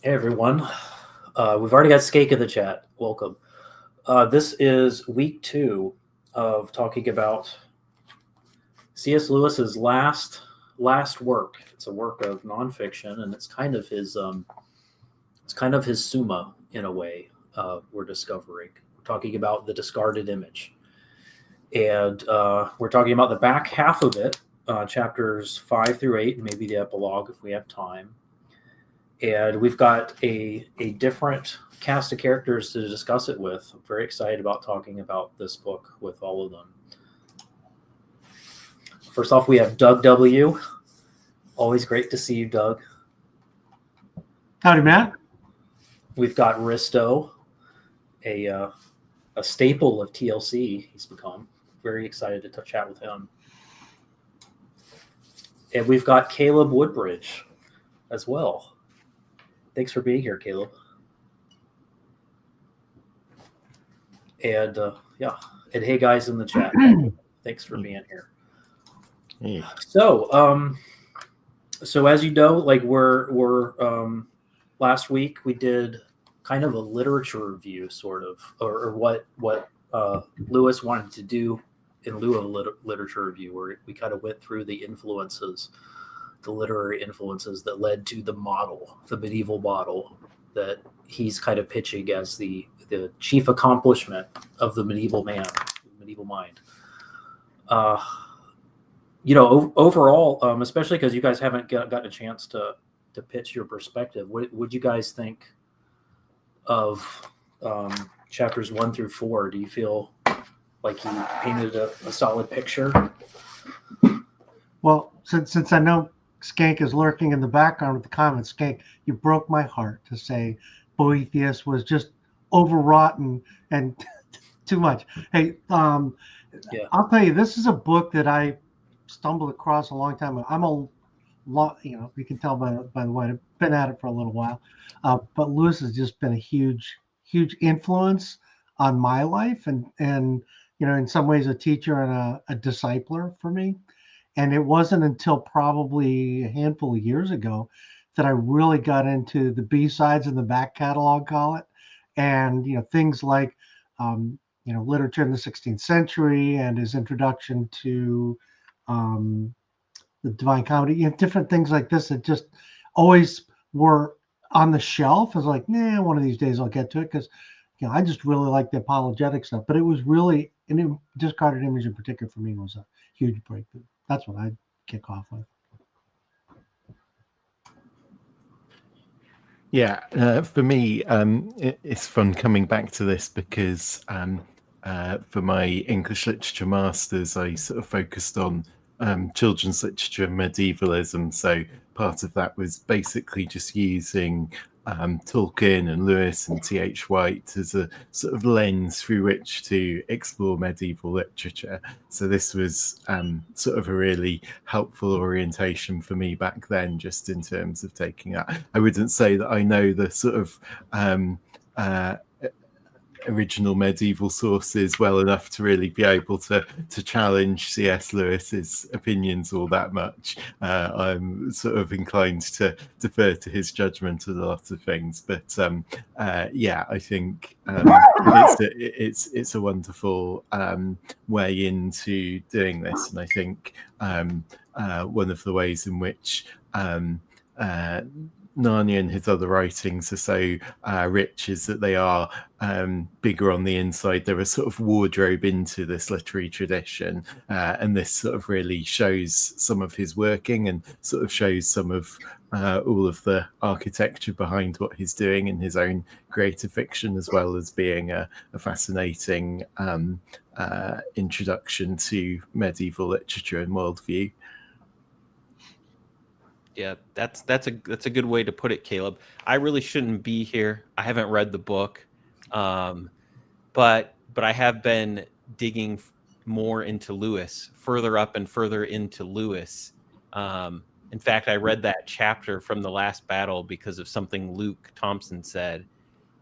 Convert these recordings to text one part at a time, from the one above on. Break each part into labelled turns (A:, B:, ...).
A: Hey everyone, we've already got Skake in the chat. Welcome. This is week 2 of talking about C.S. Lewis's last work. It's a work of nonfiction, and it's kind of his summa in a way. We're discovering. We're talking about the discarded image, and we're talking about the back half of it, chapters 5 through 8, and maybe the epilogue if we have time. And we've got a different cast of characters to discuss it with. I'm very excited about talking about this book with all of them. First off, we have Doug W. Always great to see you, Doug.
B: Howdy, Matt.
A: We've got Risto, a staple of TLC he's become. Very excited to chat with him. And we've got Caleb Woodbridge as well. Thanks for being here, Caleb. And and hey guys in the chat, thanks for being here.
C: Hey.
A: So as you know, like we're last week we did kind of a literature review, sort of, or what Lewis wanted to do in lieu of literature review, where we kind of went through the influences. The literary influences that led to the medieval model that he's kind of pitching as the chief accomplishment of the medieval mind. Overall, especially because you guys haven't gotten a chance to pitch your perspective, what would you guys think of chapters 1 through 4? Do you feel like he painted a solid picture?
B: Well, since I know Skank is lurking in the background with the comments, Skank, you broke my heart to say Boethius was just overwrought and too much. Hey, I'll tell you, this is a book that I stumbled across a long time ago. I'm a lot, you can tell by the way, I've been at it for a little while. But Lewis has just been a huge influence on my life, and in some ways a teacher and a discipler for me. And it wasn't until probably a handful of years ago that I really got into the B-sides and the back catalog, call it, and things like literature in the 16th century and his introduction to the Divine Comedy, different things like this that just always were on the shelf. I was like, one of these days I'll get to it, because I just really like the apologetic stuff. But it was really, and it discarded image in particular for me was a huge breakthrough. That's what I'd kick off with.
C: Yeah, for me, it's fun coming back to this because for my English Literature Masters, I sort of focused on children's literature and medievalism. So part of that was basically just using Tolkien and Lewis and T.H. White as a sort of lens through which to explore medieval literature. So this was sort of a really helpful orientation for me back then, just in terms of taking that. I wouldn't say that I know the sort of original medieval sources well enough to really be able to challenge C.S. Lewis's opinions all that much. I'm sort of inclined to defer to his judgment on a lot of things, but I think it's a wonderful way into doing this, and I think one of the ways in which Narnia and his other writings are so rich is that they are bigger on the inside. They're a sort of wardrobe into this literary tradition, and this sort of really shows some of his working and sort of shows some of all of the architecture behind what he's doing in his own creative fiction, as well as being a fascinating introduction to medieval literature and worldview.
D: Yeah, that's a good way to put it, Caleb. I really shouldn't be here. I haven't read the book, but I have been digging more into Lewis, further up and further into Lewis. In fact, I read that chapter from the last battle because of something Luke Thompson said,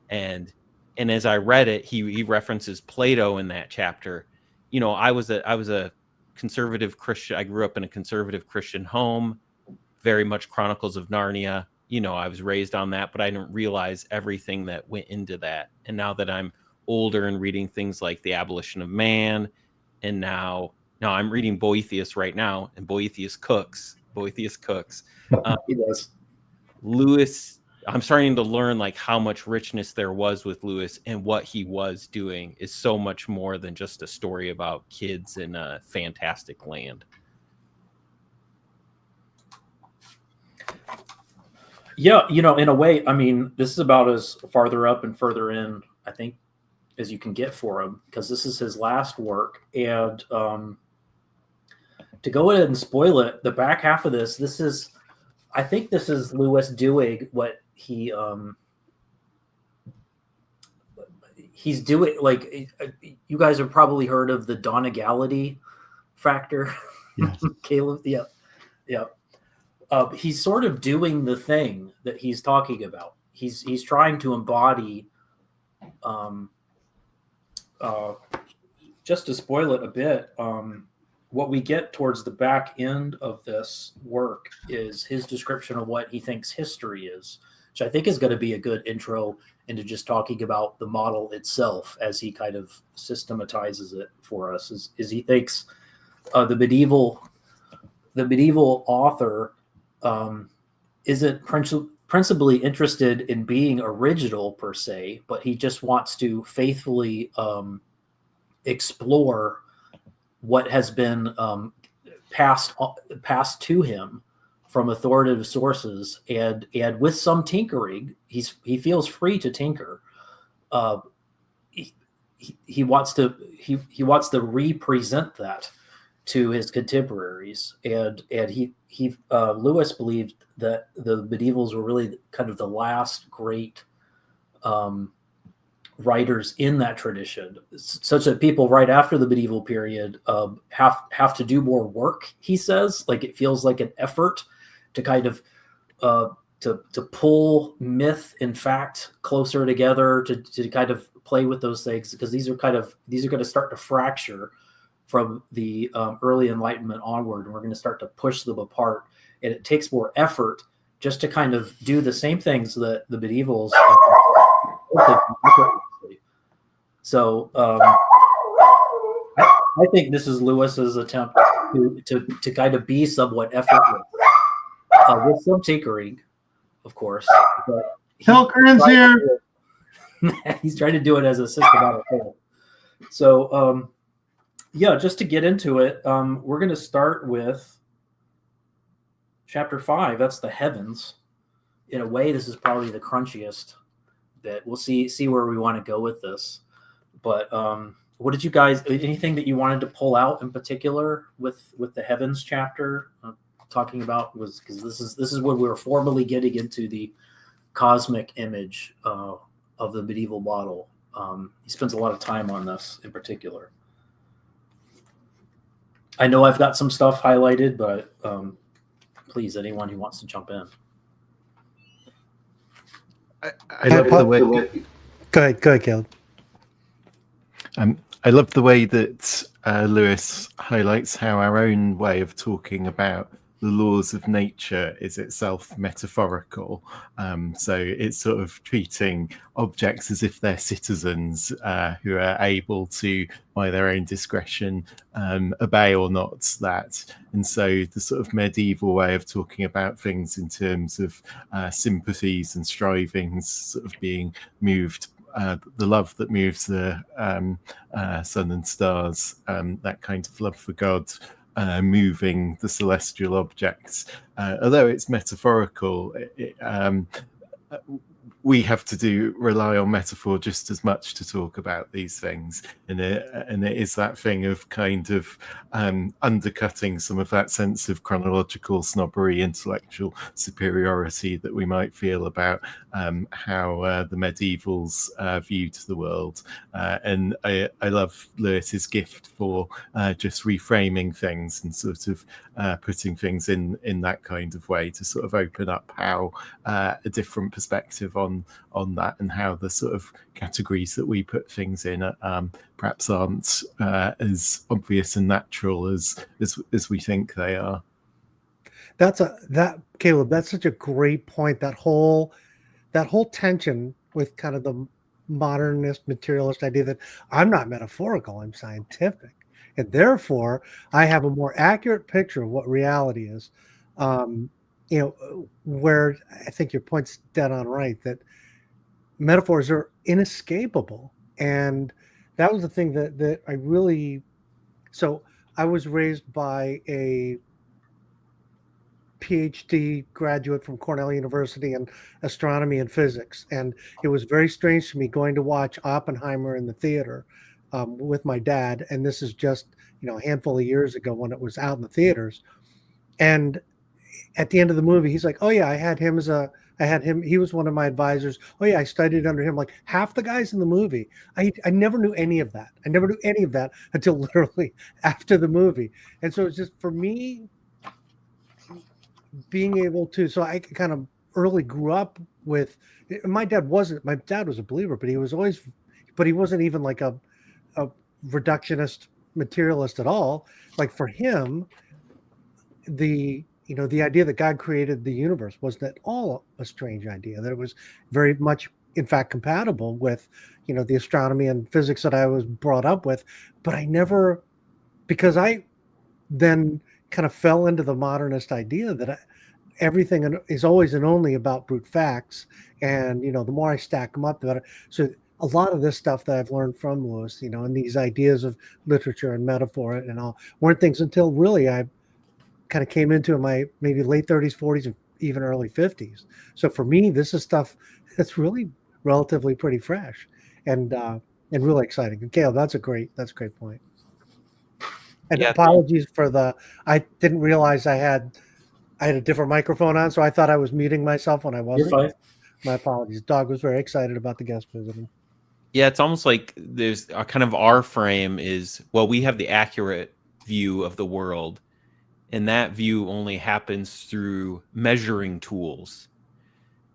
D: and as I read it, he references Plato in that chapter. I was a conservative Christian. I grew up in a conservative Christian home. Very much Chronicles of Narnia. I was raised on that, but I didn't realize everything that went into that. And now that I'm older and reading things like The Abolition of Man, and now I'm reading Boethius right now, and Boethius cooks.
A: He does.
D: Lewis, I'm starting to learn like how much richness there was with Lewis, and what he was doing is so much more than just a story about kids in a fantastic land.
A: Yeah, in a way, I mean, this is about as farther up and further in, I think, as you can get for him, because this is his last work. And to go ahead and spoil it, the back half of this, I think this is Lewis doing what he's doing. Like, you guys have probably heard of the Donegality factor.
C: Yes.
A: Caleb, yeah. He's sort of doing the thing that he's talking about. He's trying to embody, just to spoil it a bit, what we get towards the back end of this work is his description of what he thinks history is, which I think is going to be a good intro into just talking about the model itself as he kind of systematizes it for us. Is he thinks the medieval author isn't principally interested in being original per se, but he just wants to faithfully explore what has been passed to him from authoritative sources, and with some tinkering, he feels free to tinker. He wants to represent that to his contemporaries, and Lewis believed that the medievals were really kind of the last great writers in that tradition, such that people right after the medieval period have to do more work. He says, like, it feels like an effort to kind of to pull myth and fact closer together, to kind of play with those things, because these are going to start to fracture from the early Enlightenment onward, and we're going to start to push them apart. And it takes more effort just to kind of do the same things that the medievals. So I think this is Lewis's attempt to kind of be somewhat effortless, with some tinkering, of course. But
B: Hilkern's here.
A: He's trying to do it as a systematic whole. So yeah, just to get into it, we're going to start with chapter 5. That's the heavens. In a way, this is probably the crunchiest bit. We'll see where we want to go with this. But what did you guys? Anything that you wanted to pull out in particular with the heavens chapter? Talking about was, because this is when we were formally getting into the cosmic image of the medieval model. He spends a lot of time on this in particular. I know I've got some stuff highlighted, but please, anyone who wants to jump in.
C: I love the way.
B: Go ahead, Caleb.
C: I love the way that Lewis highlights how our own way of talking about the laws of nature is itself metaphorical. So it's sort of treating objects as if they're citizens who are able to, by their own discretion, obey or not that. And so the sort of medieval way of talking about things in terms of sympathies and strivings sort of being moved, the love that moves the sun and stars, that kind of love for God, moving the celestial objects. Although it's metaphorical, we have to rely on metaphor just as much to talk about these things, and it is that thing of kind of undercutting some of that sense of chronological snobbery, intellectual superiority that we might feel about how the medievals viewed the world. And I love Lewis's gift for just reframing things and sort of putting things in that kind of way to sort of open up how a different perspective on that, and how the sort of categories that we put things in perhaps aren't as obvious and natural as we think they are.
B: that Caleb, that's such a great point. That whole tension with kind of the modernist materialist idea that I'm not metaphorical, I'm scientific, and therefore I have a more accurate picture of what reality is. Where I think your point's dead on right, that metaphors are inescapable. And that was the thing that I really, so I was raised by a PhD graduate from Cornell University in astronomy and physics. And it was very strange to me going to watch Oppenheimer in the theater with my dad. And this is just, a handful of years ago when it was out in the theaters. And at the end of the movie, he's like, "Oh yeah, I had him. He was one of my advisors. Oh yeah, I studied under him." Like half the guys in the movie, I never knew any of that. I never knew any of that until literally after the movie. And so it's just for me being able to. So I kind of early grew up with. My dad was a believer, but he wasn't even like a reductionist materialist at all. Like for him, the idea that God created the universe wasn't at all a strange idea, that it was very much in fact compatible with the astronomy and physics that I was brought up with. But I never, because I then kind of fell into the modernist idea that everything is always and only about brute facts, and the more I stack them up, the better. So a lot of this stuff that I've learned from Lewis, and these ideas of literature and metaphor and all, weren't things until really I kind of came into my maybe late 30s, 40s, and even early 50s. So for me, this is stuff that's really relatively pretty fresh and really exciting. And Caleb, that's a great point. And
D: Yeah,
B: apologies for I didn't realize I had a different microphone on, so I thought I was muting myself when I wasn't.
A: You're fine.
B: My apologies. Dog was very excited about the guest visiting.
D: Yeah, it's almost like there's a kind of our frame is, well, we have the accurate view of the world, and that view only happens through measuring tools.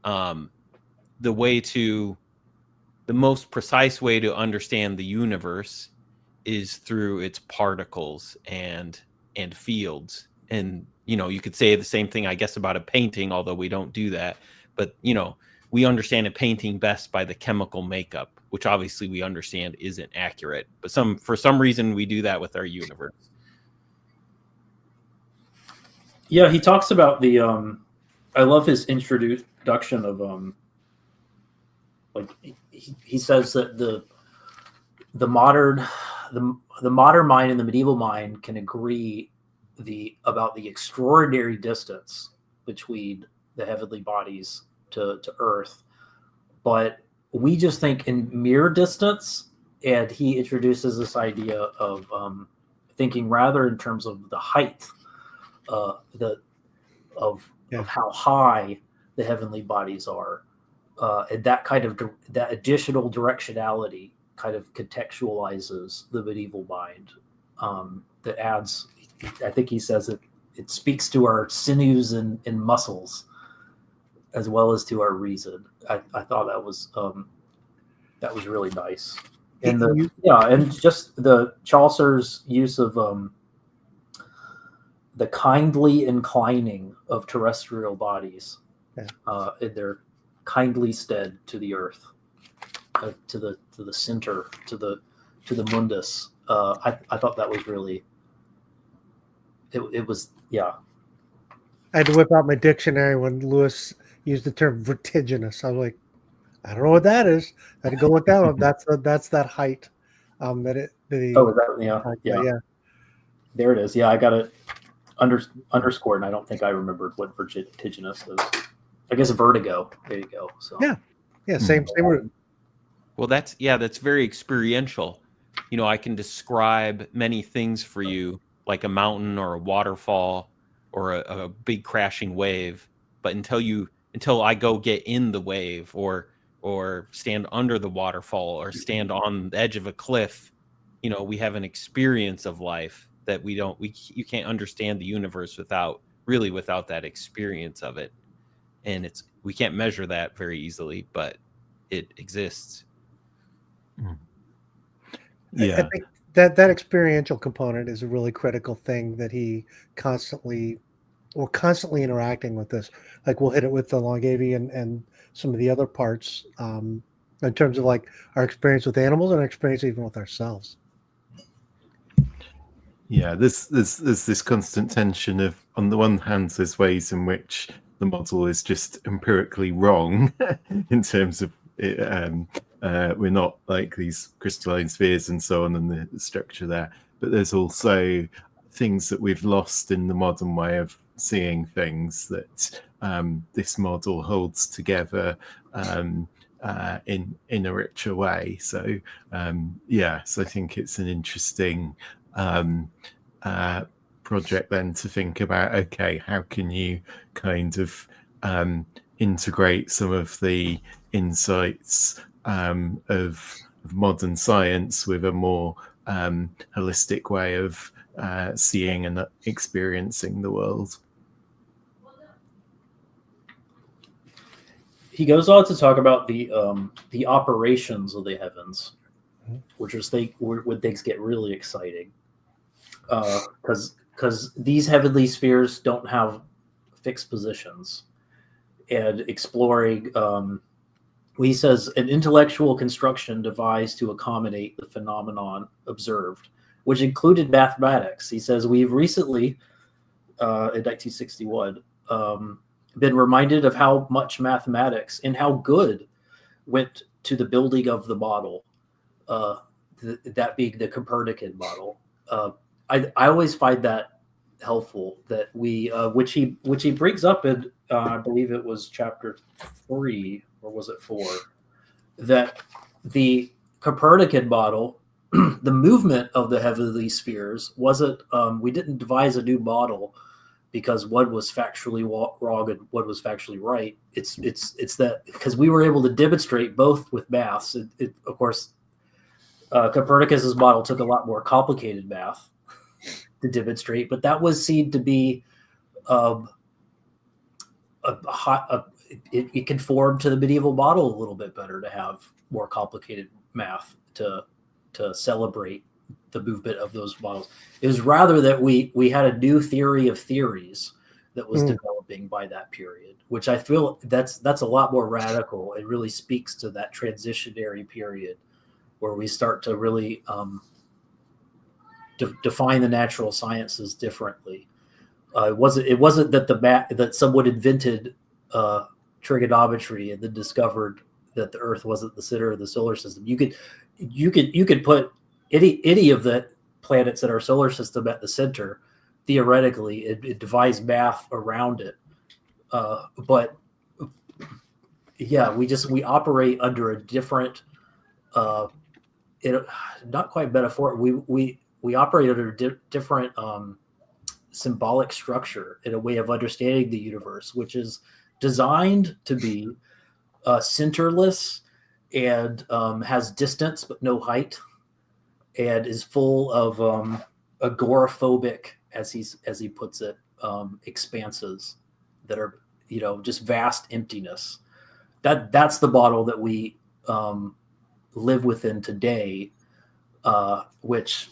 D: The most precise way to understand the universe is through its particles and fields. And you could say the same thing, I guess, about a painting, although we don't do that. But we understand a painting best by the chemical makeup, which obviously we understand isn't accurate. But for some reason we do that with our universe.
A: Yeah, he talks about the I love his introduction of like he says that the modern mind and the medieval mind can agree about the extraordinary distance between the heavenly bodies to Earth, but we just think in mere distance. And he introduces this idea of thinking rather in terms of the height, of how high the heavenly bodies are, and that kind of that additional directionality kind of contextualizes the medieval mind. That adds, I think he says it speaks to our sinews and muscles as well as to our reason. I thought that was really nice. And and just the Chaucer's use of the kindly inclining of terrestrial bodies in their kindly stead to the earth, to the center, to the mundus. I thought that was really. It was.
B: I had to whip out my dictionary when Lewis used the term vertiginous. I was like, I don't know what that is. I had to go look that up. That's that height. Yeah.
A: There it is. Yeah, I got it underscored, and I don't think I remembered what vertiginous is. I guess vertigo. There you go. So
B: same root.
D: Well, that's very experiential. I can describe many things for you, like a mountain or a waterfall or a big crashing wave, but until I go get in the wave or stand under the waterfall or stand on the edge of a cliff, we have an experience of life that you can't understand the universe without that experience of it. And we can't measure that very easily, but it exists.
B: Yeah, I think that experiential component is a really critical thing that he constantly we're constantly interacting with this. Like we'll hit it with the Longavi and some of the other parts in terms of like our experience with animals and our experience even with ourselves.
C: Yeah, there's this constant tension of, on the one hand, there's ways in which the model is just empirically wrong in terms of it, we're not like these crystalline spheres and so on, and the structure there. But there's also things that we've lost in the modern way of seeing things that this model holds together in a richer way. So yes, I think it's an interesting project then to think about, okay, how can you kind of integrate some of the insights of modern science with a more holistic way of seeing and experiencing the world.
A: He goes on to talk about the operations of the heavens, which is when things get really exciting, because these heavenly spheres don't have fixed positions, and exploring. He says an intellectual construction devised to accommodate the phenomenon observed, which included mathematics. He says we've recently, in 1961, been reminded of how much mathematics and how good went to the building of the model, that being the Copernican model. I always find that helpful, that we which he brings up in I believe it was chapter 3 or was it 4, that the Copernican model, the movement of the heavenly spheres wasn't, we didn't devise a new model because one was factually wrong and one was factually right. It's that because we were able to demonstrate both with maths. Of course, Copernicus's model took a lot more complicated math to demonstrate, but that was seen to be it conformed to the medieval model a little bit better to have more complicated math to celebrate the movement of those models. It was rather that we had a new theory of theories that was developing by that period, which I feel that's a lot more radical. It really speaks to that transitionary period where we start to really define the natural sciences differently. It wasn't that that someone invented trigonometry and then discovered that the Earth wasn't the center of the solar system. You could put any of the planets in our solar system at the center. Theoretically, it devised math around it. But yeah, we operate under a different, not quite metaphor. We operate under a different symbolic structure in a way of understanding the universe, which is designed to be centerless and has distance but no height, and is full of agoraphobic, as he puts it, expanses that are just vast emptiness. That's the model that we live within today, which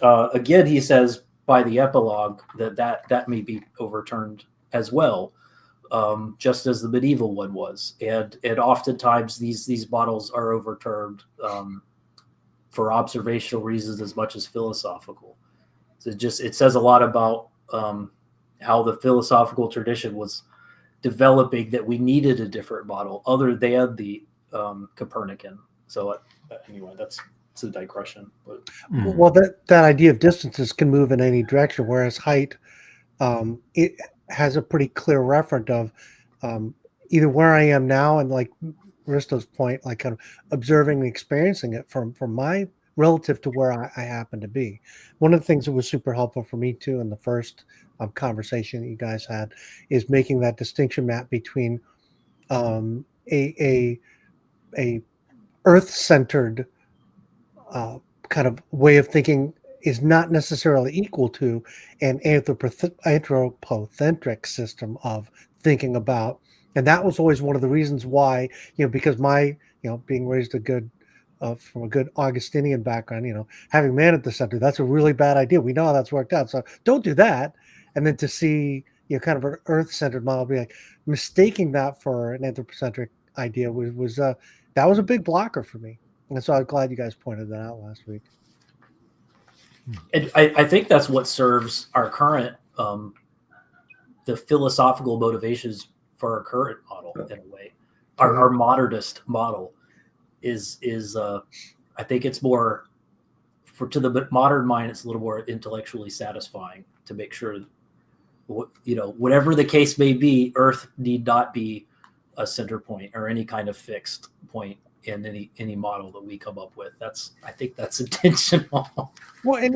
A: again he says by the epilogue that may be overturned as well, just as the medieval one was, and oftentimes these models are overturned for observational reasons as much as philosophical. So it says a lot about how the philosophical tradition was developing, that we needed a different model other than the Copernican. So anyway, that's a digression. But
B: well, that idea of distances can move in any direction, whereas height, it has a pretty clear referent of either where I am now and, like Risto's point, like kind of observing and experiencing it from my relative to where I happen to be. One of the things that was super helpful for me too in the first conversation that you guys had is making that distinction map between a Earth-centered kind of way of thinking is not necessarily equal to an anthropocentric system of thinking about. And that was always one of the reasons why, because my, being raised from a good Augustinian background, having man at the center, that's a really bad idea. We know how that's worked out. So don't do that. And then to see, kind of an Earth-centered model, be like mistaking that for an anthropocentric idea was that was a big blocker for me, and so I'm glad you guys pointed that out last week.
A: And I think that's what serves our current the philosophical motivations for our current model in a way. Our modernist model is I think it's more to the modern mind, it's a little more intellectually satisfying to make sure, whatever the case may be, Earth need not be a center point or any kind of fixed point in any model that we come up with. I think that's intentional.
B: Well, and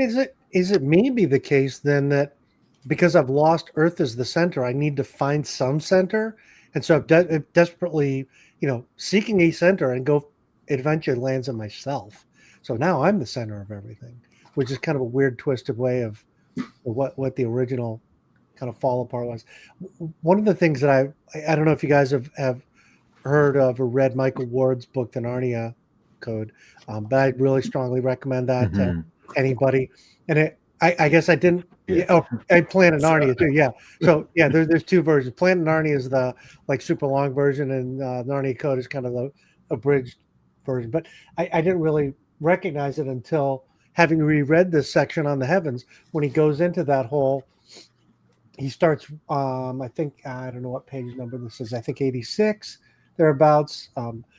B: is it maybe the case then that because I've lost Earth as the center, I need to find some center, and so I'm desperately, seeking a center, and it eventually lands on myself. So now I'm the center of everything, which is kind of a weird twisted way of what the original kind of fall apart was. One of the things that I don't know if you guys have heard of or read Michael Ward's book, The Narnia Code, but I really strongly recommend that to anybody. And I guess I didn't. Yeah. Oh, and Planet Narnia too. Yeah. So yeah, there's two versions. Planet Narnia is the super long version, and Narnia Code is kind of the abridged version. But I didn't really recognize it until having reread this section on the heavens, when he goes into that whole. He starts. I think I don't know what page number this is. I think 86 thereabouts.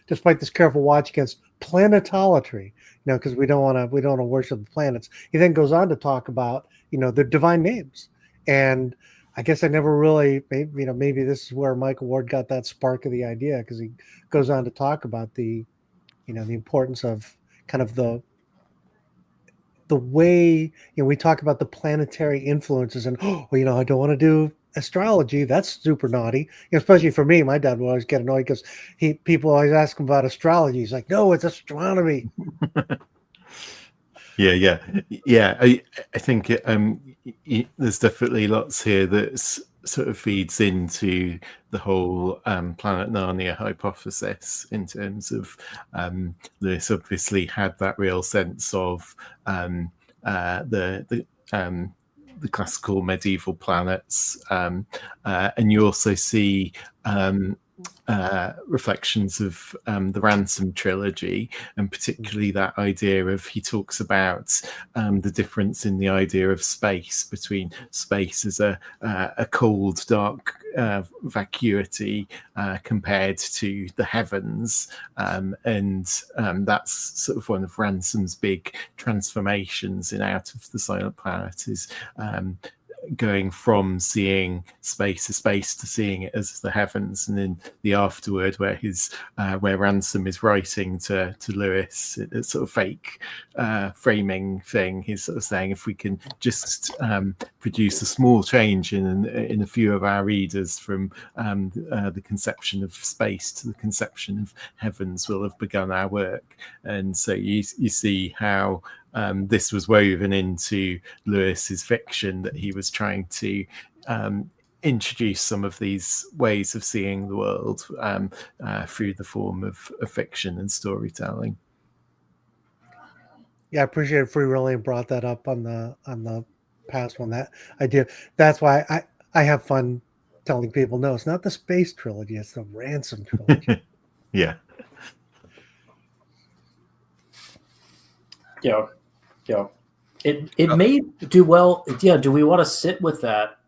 B: Despite this careful watch against planetolatry, because we don't want to worship the planets. He then goes on to talk about the divine names, and I guess I never really maybe this is where Michael Ward got that spark of the idea, because he goes on to talk about the the importance of kind of the way we talk about the planetary influences, and I don't want to do astrology. That's super naughty, especially for me. My dad would always get annoyed because people always ask him about astrology. He's like, no, it's astronomy.
C: Yeah. I think there's definitely lots here that sort of feeds into the whole Planet Narnia hypothesis, in terms of Lewis obviously had that real sense of the classical medieval planets, and you also see reflections of the Ransom trilogy, and particularly that idea of, he talks about the difference in the idea of space, between space as a cold, dark vacuity compared to the heavens, and that's sort of one of Ransom's big transformations in Out of the Silent Planet, is going from seeing space as space to seeing it as the heavens. And in the afterword, where where Ransom is writing to Lewis, it's sort of fake framing thing, he's sort of saying, if we can just produce a small change in a few of our readers from the conception of space to the conception of heavens, we'll have begun our work. And so you see how this was woven into Lewis's fiction, that he was trying to introduce some of these ways of seeing the world through the form of fiction and storytelling.
B: Yeah, I appreciate it. Free Rolling brought that up on the past one. That idea. That's why I have fun telling people, no, it's not the space trilogy, it's the Ransom trilogy.
C: Yeah.
A: It may do well. Yeah. Do we want to sit with that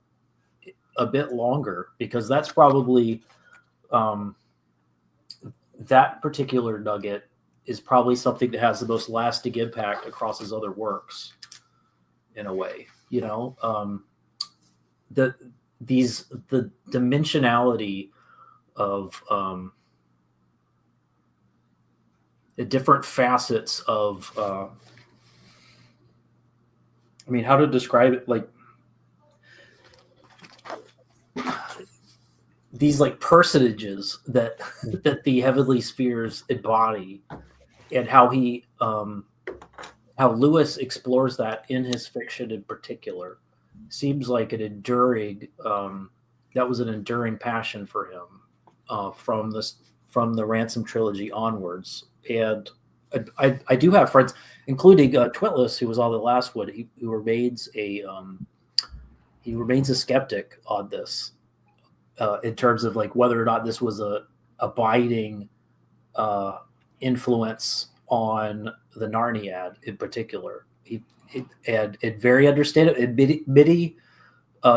A: a bit longer? Because that's probably that particular nugget is probably something that has the most lasting impact across his other works, in a way. The dimensionality of the different facets of how to describe it, like these personages that the heavenly spheres embody, and how Lewis explores that in his fiction in particular, seems like an enduring that was an enduring passion for him from the Ransom trilogy onwards. And I do have friends, including Twitless, who was on the last one, who remains he he remains a skeptic on this in terms of like whether or not this was a abiding influence on the Narniad in particular. And very understandable, admitty,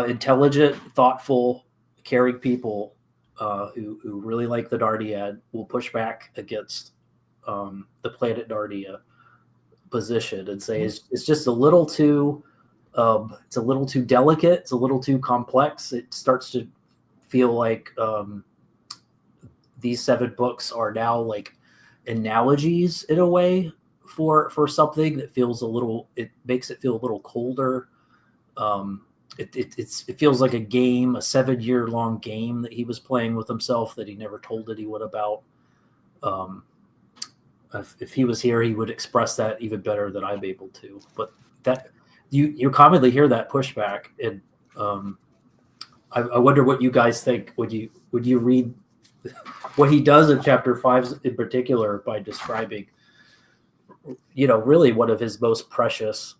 A: intelligent, thoughtful, caring people who really like the Narniad will push back against the Planet Narnia position and say it's just a little too it's a little too delicate, it's a little too complex. It starts to feel like these 7 books are now like analogies in a way for something that feels it makes it feel a little colder. It feels like a game, a 7-year long game that he was playing with himself that he never told anyone about. If he was here, he would express that even better than I'm able to. But that you commonly hear that pushback, and I wonder what you guys think. Would you read what he does in chapter 5 in particular by describing, really one of his most precious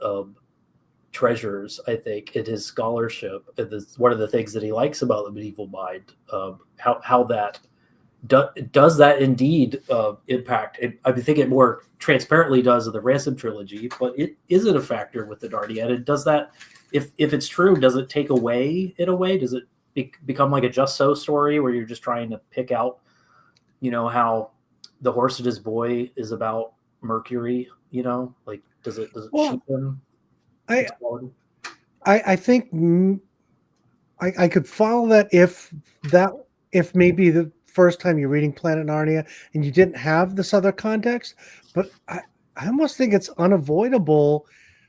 A: treasures, I think, in his scholarship. And it's one of the things that he likes about the medieval mind, how that does that indeed impact. I think it more transparently does in the Ransom trilogy, but it isn't a factor with the Narniad. And does that, if it's true, does it take away in a way? Does it become like a Just So story where you're just trying to pick out, how The Horse and His Boy is about Mercury? Like does it cheapen?
B: I think I could follow that if maybe the first time you're reading Planet Narnia and you didn't have this other context, but I almost think it's unavoidable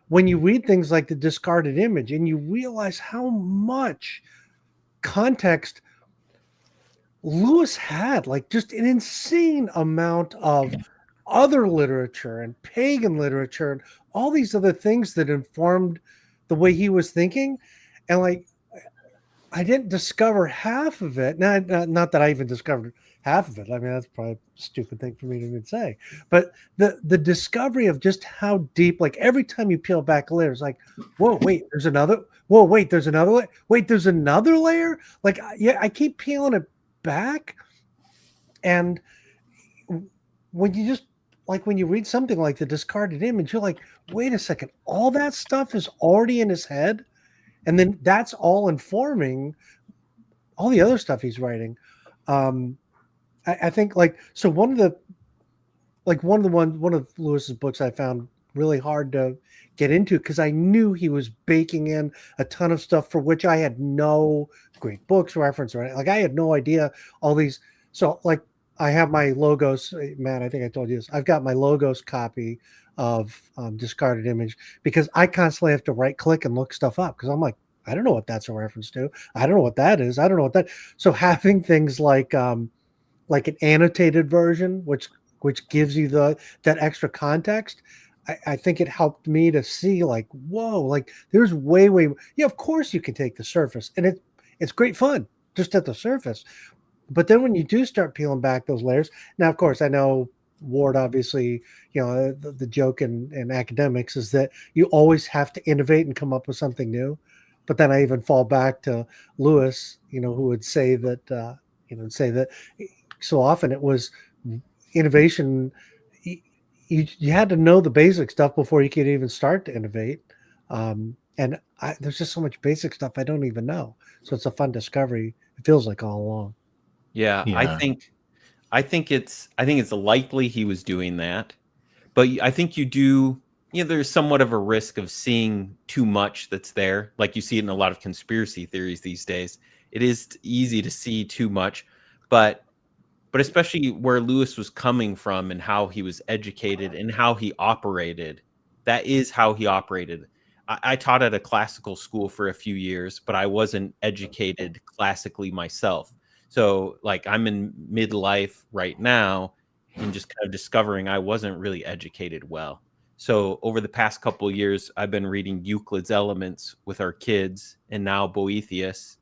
B: when you read things like The Discarded Image and you realize how much context Lewis had, like just an insane amount of other literature and pagan literature and all these other things that informed the way he was thinking. And like, I didn't discover half of it. Not that I even discovered half of it. I mean, that's probably a stupid thing for me to even say. But the discovery of just how deep, like every time you peel back a layer, it's like, whoa, wait, there's another. Whoa, wait, there's another layer. Wait, there's another layer. Like, yeah, I keep peeling it back. And when you just, like when you read something like The Discarded Image, you're like, wait a second, all that stuff is already in his head. And then that's all informing all the other stuff he's writing. I think one of Lewis's books I found really hard to get into because I knew he was baking in a ton of stuff for which I had no great books reference or anything. Like I had no idea all these. So like I have my Logos, man, I think I told you this. I've got my Logos copy of Discarded Image because I constantly have to right click and look stuff up because I'm like, I don't know what that's a reference to. I don't know what that is. I don't know what that. So having things like an annotated version, which gives you that extra context, I think it helped me to see like, whoa, like there's way. Yeah, of course you can take the surface and it's great fun just at the surface. But then when you do start peeling back those layers, now, of course, I know Ward, obviously, the joke in academics is that you always have to innovate and come up with something new. But then I even fall back to Lewis, who would say that, so often it was innovation. You had to know the basic stuff before you could even start to innovate. And there's just so much basic stuff I don't even know. So it's a fun discovery. It feels like all along.
D: Yeah. I think it's likely he was doing that, but I think you do. There's somewhat of a risk of seeing too much that's there. Like you see it in a lot of conspiracy theories these days. It is easy to see too much, but especially where Lewis was coming from and how he was educated and how he operated. That is how he operated. I taught at a classical school for a few years, but I wasn't educated classically myself. So like I'm in midlife right now and just kind of discovering I wasn't really educated well. So over the past couple of years, I've been reading Euclid's Elements with our kids and now Boethius.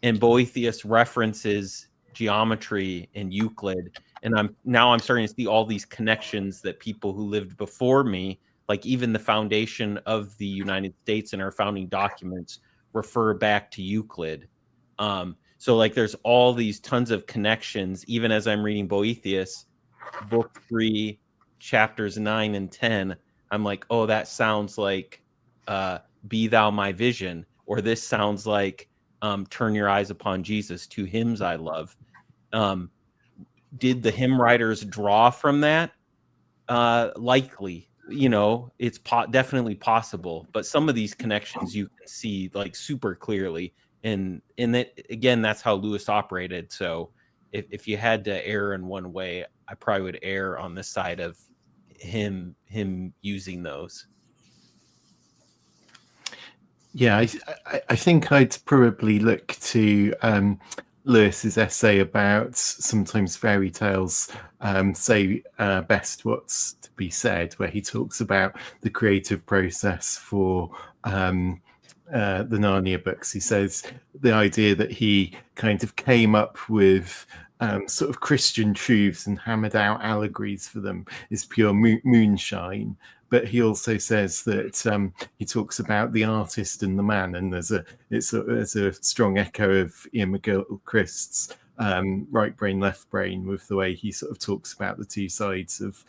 D: And Boethius references geometry in Euclid. And I'm starting to see all these connections that people who lived before me, like even the foundation of the United States and our founding documents, refer back to Euclid. So like there's all these tons of connections. Even as I'm reading Boethius, book 3, chapters 9 and 10, I'm like, oh, that sounds like Be Thou My Vision, or this sounds like Turn Your Eyes Upon Jesus, 2 hymns I love. Did the hymn writers draw from that? Likely, it's definitely possible, but some of these connections you can see like super clearly. And that, again, that's how Lewis operated. So if you had to err in one way, I probably would err on the side of him using those.
C: Yeah, I think I'd probably look to Lewis's essay about sometimes fairy tales say best what's to be said, where he talks about the creative process for the Narnia books. He says the idea that he kind of came up with sort of Christian truths and hammered out allegories for them is pure moonshine. But he also says that he talks about the artist and the man, and there's a strong echo of Ian McGilchrist's right brain, left brain, with the way he sort of talks about the two sides of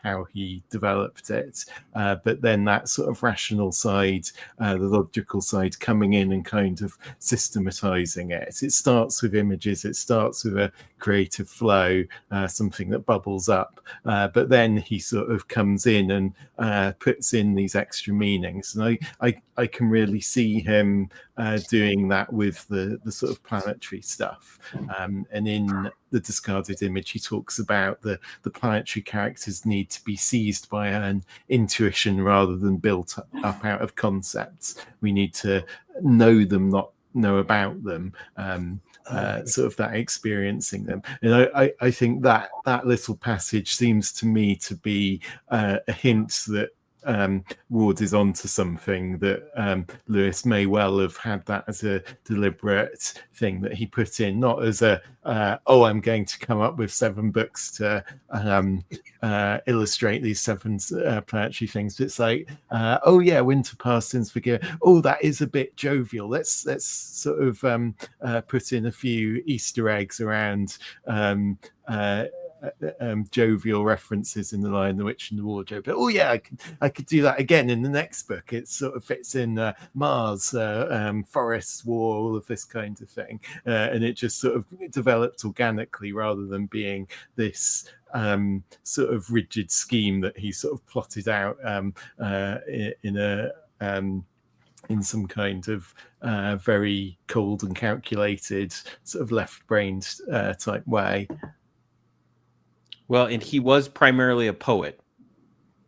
C: how he developed it. But then that sort of rational side, the logical side, coming in and kind of systematizing it. It starts with images, it starts with a creative flow, something that bubbles up. But then he sort of comes in and puts in these extra meanings. And I can really see him doing that with the sort of planetary stuff. And in The Discarded Image, he talks about the planetary characters need to be seized by an intuition rather than built up out of concepts. We need to know them, not know about them. Sort of that experiencing them. And I think that little passage seems to me to be a hint that Ward is onto something, that Lewis may well have had that as a deliberate thing that he put in, not as I'm going to come up with 7 books to illustrate these 7 planetary things. But it's like, winter past, sins forgiven. Oh, that is a bit jovial. Let's sort of put in a few Easter eggs around jovial references in The Lion, the Witch, and the Wardrobe. But I could do that again in the next book. It sort of fits in Mars, forests, war, all of this kind of thing, and it just sort of developed organically rather than being this sort of rigid scheme that he sort of plotted out in some kind of very cold and calculated sort of left-brained type way.
D: Well, and he was primarily a poet,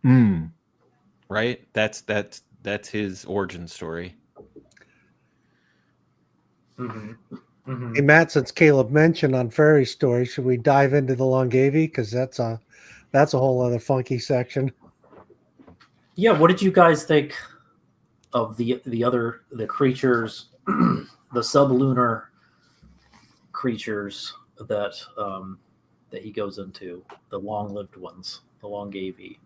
D: right? That's his origin story.
B: Mm-hmm. Mm-hmm. Hey Matt, since Caleb mentioned on Fairy Story, should we dive into the Longavi, because that's a whole other funky section.
A: Yeah, what did you guys think of the creatures, the sublunar creatures that he goes into, the long-lived ones, the Longavi?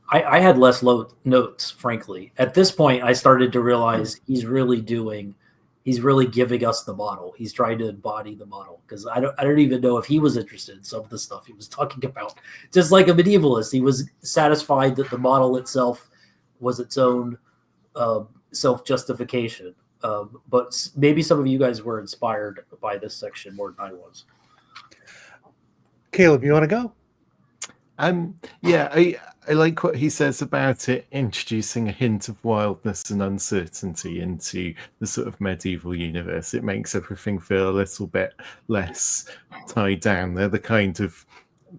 A: I had less notes, frankly. At this point, I started to realize he's really giving us the model. He's trying to embody the model, because I don't even know if he was interested in some of the stuff he was talking about. Just like a medievalist, he was satisfied that the model itself was its own self-justification. But maybe some of you guys were inspired by this section more than I was.
B: Caleb, you want to go?
C: I like what he says about it introducing a hint of wildness and uncertainty into the sort of medieval universe. It makes everything feel a little bit less tied down. They're the kind of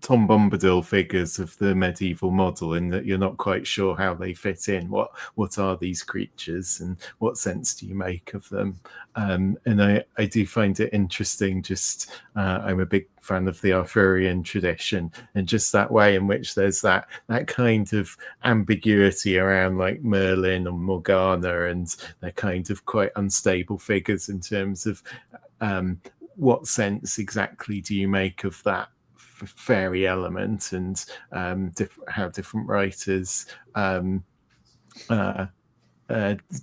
C: Tom Bombadil figures of the medieval model, in that you're not quite sure how they fit in. What are these creatures, and what sense do you make of them? And I do find it interesting. Just I'm a big fan of the Arthurian tradition, and just that way in which there's that kind of ambiguity around like Merlin and Morgana, and they're kind of quite unstable figures in terms of what sense exactly do you make of that fairy element, and how different writers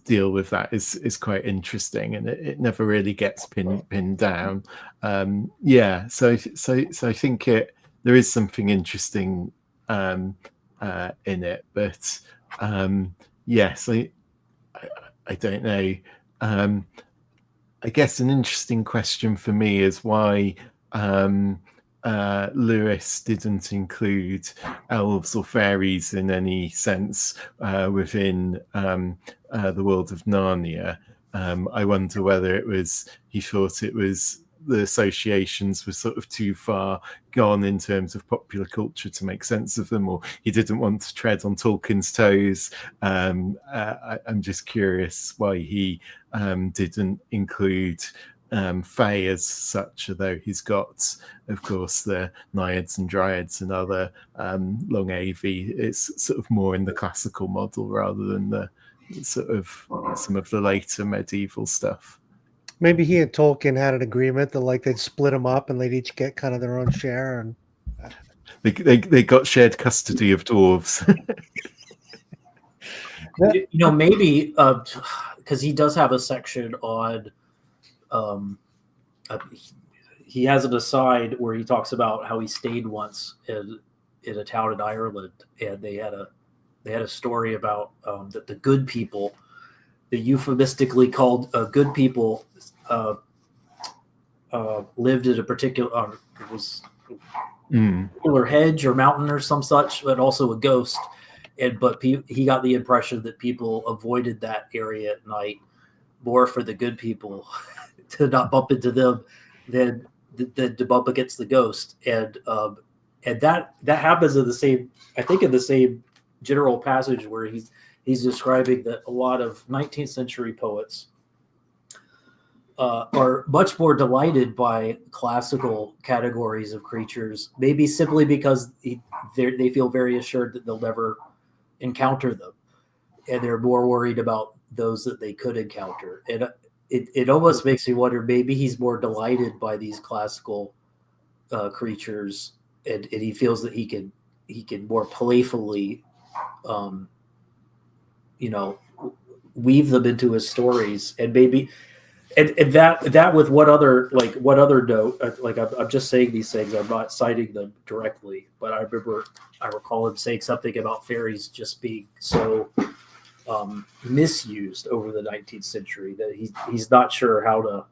C: deal with that is quite interesting, and it never really gets pinned down. So I think there is something interesting in it, but yes, I don't know. I guess an interesting question for me is why Lewis didn't include elves or fairies in any sense within the world of Narnia. I wonder whether it was he thought it was the associations were sort of too far gone in terms of popular culture to make sense of them, or he didn't want to tread on Tolkien's toes. I'm just curious why he didn't include Fae as such, although he's got, of course, the Naiads and Dryads and other long AV. It's sort of more in the classical model rather than the sort of some of the later medieval stuff.
B: Maybe he and Tolkien had an agreement that like they'd split them up and they'd each get kind of their own share. And
C: they got shared custody of dwarves.
A: Maybe because he does have a section on. He has an aside where he talks about how he stayed once in a town in Ireland, and they had a story about that the good people, the euphemistically called good people, lived at a particular it was particular hedge or mountain or some such, but also a ghost. But he got the impression that people avoided that area at night more for the good people to not bump into them than to bump against the ghost. And that happens in the same general passage where he's describing that a lot of 19th century poets are much more delighted by classical categories of creatures, maybe simply because they feel very assured that they'll never encounter them, and they're more worried about those that they could encounter. And it almost makes me wonder, maybe he's more delighted by these classical creatures, and he feels that he can more playfully weave them into his stories. And maybe and that with what other note, like I'm just saying these things, I'm not citing them directly, but I recall him saying something about fairies just being so misused over the 19th century that he's not sure how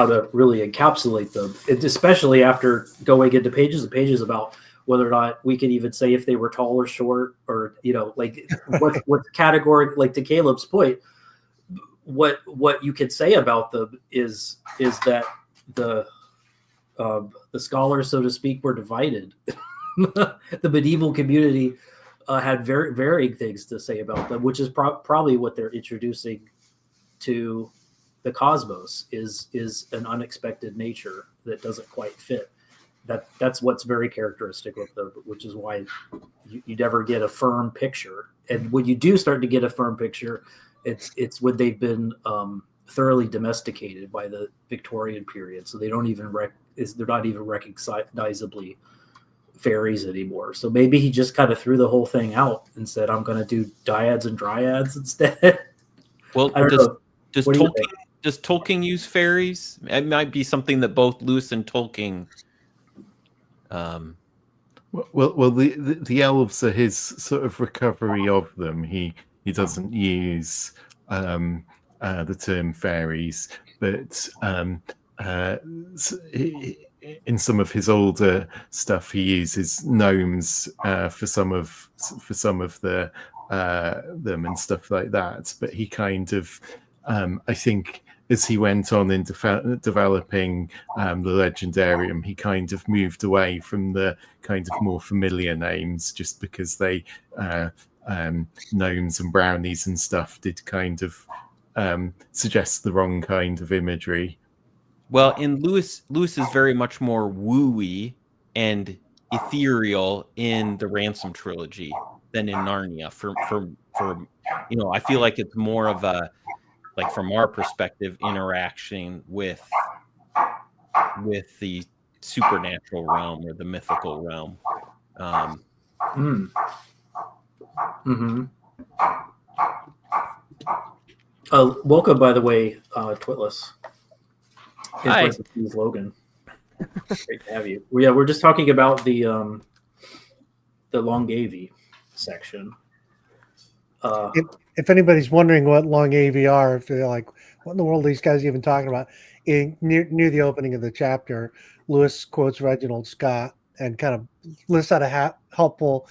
A: to really encapsulate them, and especially after going into pages and pages about whether or not we can even say if they were tall or short, or what category, like to Caleb's point, what you could say about them is that the scholars, so to speak, were divided. The medieval community had very varying things to say about them, which is probably what they're introducing to the cosmos is an unexpected nature that doesn't quite fit. That's what's very characteristic of them, which is why you never get a firm picture. And when you do start to get a firm picture, it's when they've been thoroughly domesticated by the Victorian period, so they don't even they're not even recognizably fairies anymore. So maybe he just kind of threw the whole thing out and said, I'm going to do dyads and dryads instead.
D: Well, does Tolkien use fairies? It might be something that both Lewis and Tolkien.
C: Well, the elves are his sort of recovery of them. He doesn't use the term fairies, but in some of his older stuff, he uses gnomes for some of the them and stuff like that. But he kind of, I think, as he went on in developing the Legendarium, he kind of moved away from the kind of more familiar names, just because they gnomes and brownies and stuff did kind of suggest the wrong kind of imagery.
D: Well, in Lewis is very much more wooey and ethereal in the Ransom trilogy than in Narnia. For I feel like it's more of a, like, from our perspective, interaction with the supernatural realm or the mythical realm.
A: Welcome, by the way, Twitless. In
E: Hi.
A: parentheses, Logan. Great to have you. We're just talking about the Longavi section.
B: If anybody's wondering what long AVR, if they're like, what in the world are these guys even talking about? Near the opening of the chapter, Lewis quotes Reginald Scott and kind of lists out a helpful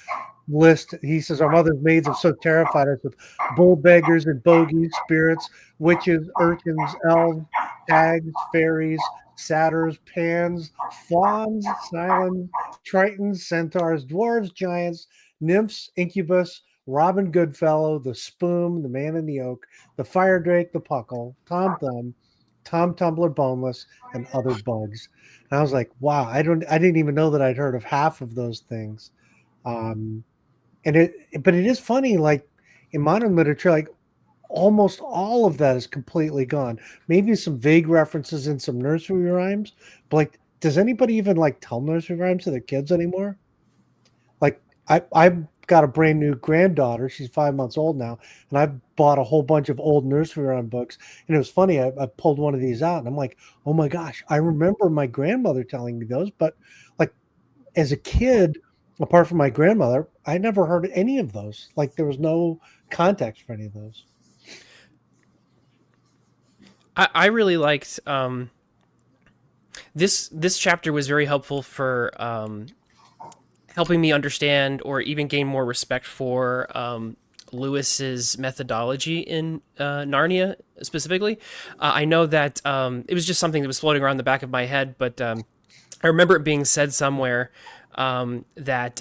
B: list. He says, our mother's maids have so terrified us with bull beggars and bogies, spirits, witches, urchins, elves, hags, fairies, satyrs, pans, fauns, silens, tritons, centaurs, dwarves, giants, nymphs, incubus, Robin Goodfellow, the Spoon, the Man in the Oak, the Fire Drake, the Puckle, Tom Thumb, Tom Tumbler Boneless, and other bugs. And I was like, wow, I didn't even know that I'd heard of half of those things. But it is funny, like in modern literature, like almost all of that is completely gone. Maybe some vague references in some nursery rhymes, but like, does anybody even like tell nursery rhymes to their kids anymore? Like I've got a brand new granddaughter. She's 5 months old now, and I've bought a whole bunch of old nursery rhyme books. And it was funny. I pulled one of these out, and I'm like, oh my gosh, I remember my grandmother telling me those. But like as a kid, apart from my grandmother, I never heard any of those. Like there was no context for any of those.
E: I really liked this chapter was very helpful for helping me understand or even gain more respect for Lewis's methodology in Narnia specifically. I know that it was just something that was floating around the back of my head, but I remember it being said somewhere that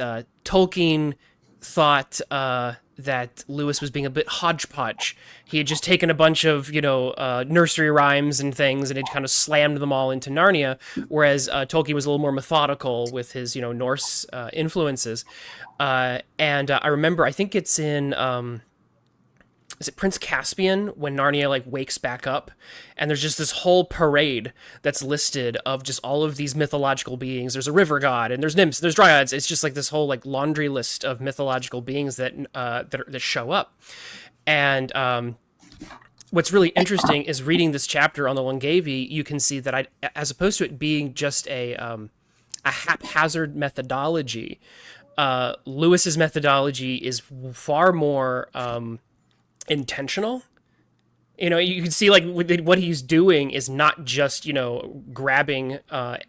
E: Tolkien thought that Lewis was being a bit hodgepodge. He had just taken a bunch of, nursery rhymes and things and had kind of slammed them all into Narnia, whereas Tolkien was a little more methodical with his, Norse influences. And I remember, I think it's in... is it Prince Caspian when Narnia like wakes back up, and there's just this whole parade that's listed of just all of these mythological beings. There's a river god, and there's nymphs, there's dryads. It's just like this whole like laundry list of mythological beings that show up. And what's really interesting is reading this chapter on the Longavi. You can see that as opposed to it being just a haphazard methodology, Lewis's methodology is far more intentional. You can see like what he's doing is not just grabbing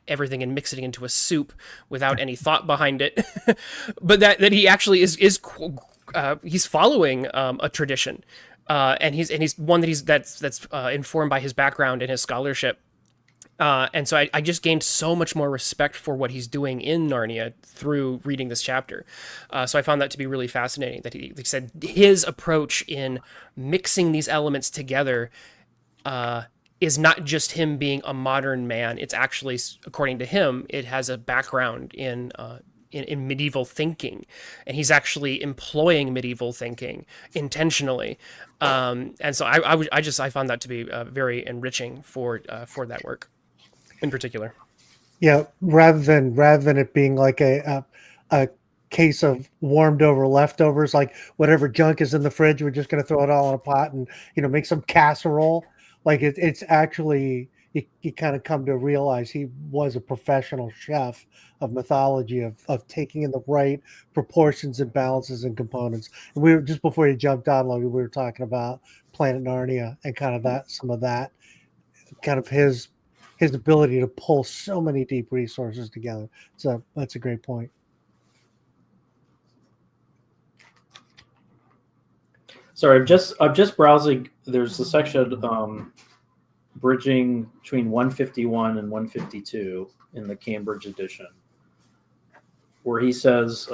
E: everything and mixing it into a soup without any thought behind it, but that he actually is he's following a tradition, and he's one that's informed by his background and his scholarship. And so I just gained so much more respect for what he's doing in Narnia through reading this chapter. So I found that to be really fascinating, that he said his approach in mixing these elements together is not just him being a modern man. It's actually, according to him, it has a background in medieval thinking, and he's actually employing medieval thinking intentionally. And so I found that to be very enriching for that work in particular.
B: Yeah, rather than it being like a case of warmed over leftovers, like whatever junk is in the fridge, we're just going to throw it all in a pot and make some casserole. Like it's actually you kind of come to realize he was a professional chef of mythology, of taking in the right proportions and balances and components. And we were just before you jumped on, Logan, we were talking about Planet Narnia and kind of some of that kind of his ability to pull so many deep resources together. So that's a great point.
A: Sorry, I'm just browsing. There's a section bridging between 151 and 152 in the Cambridge edition, where he says,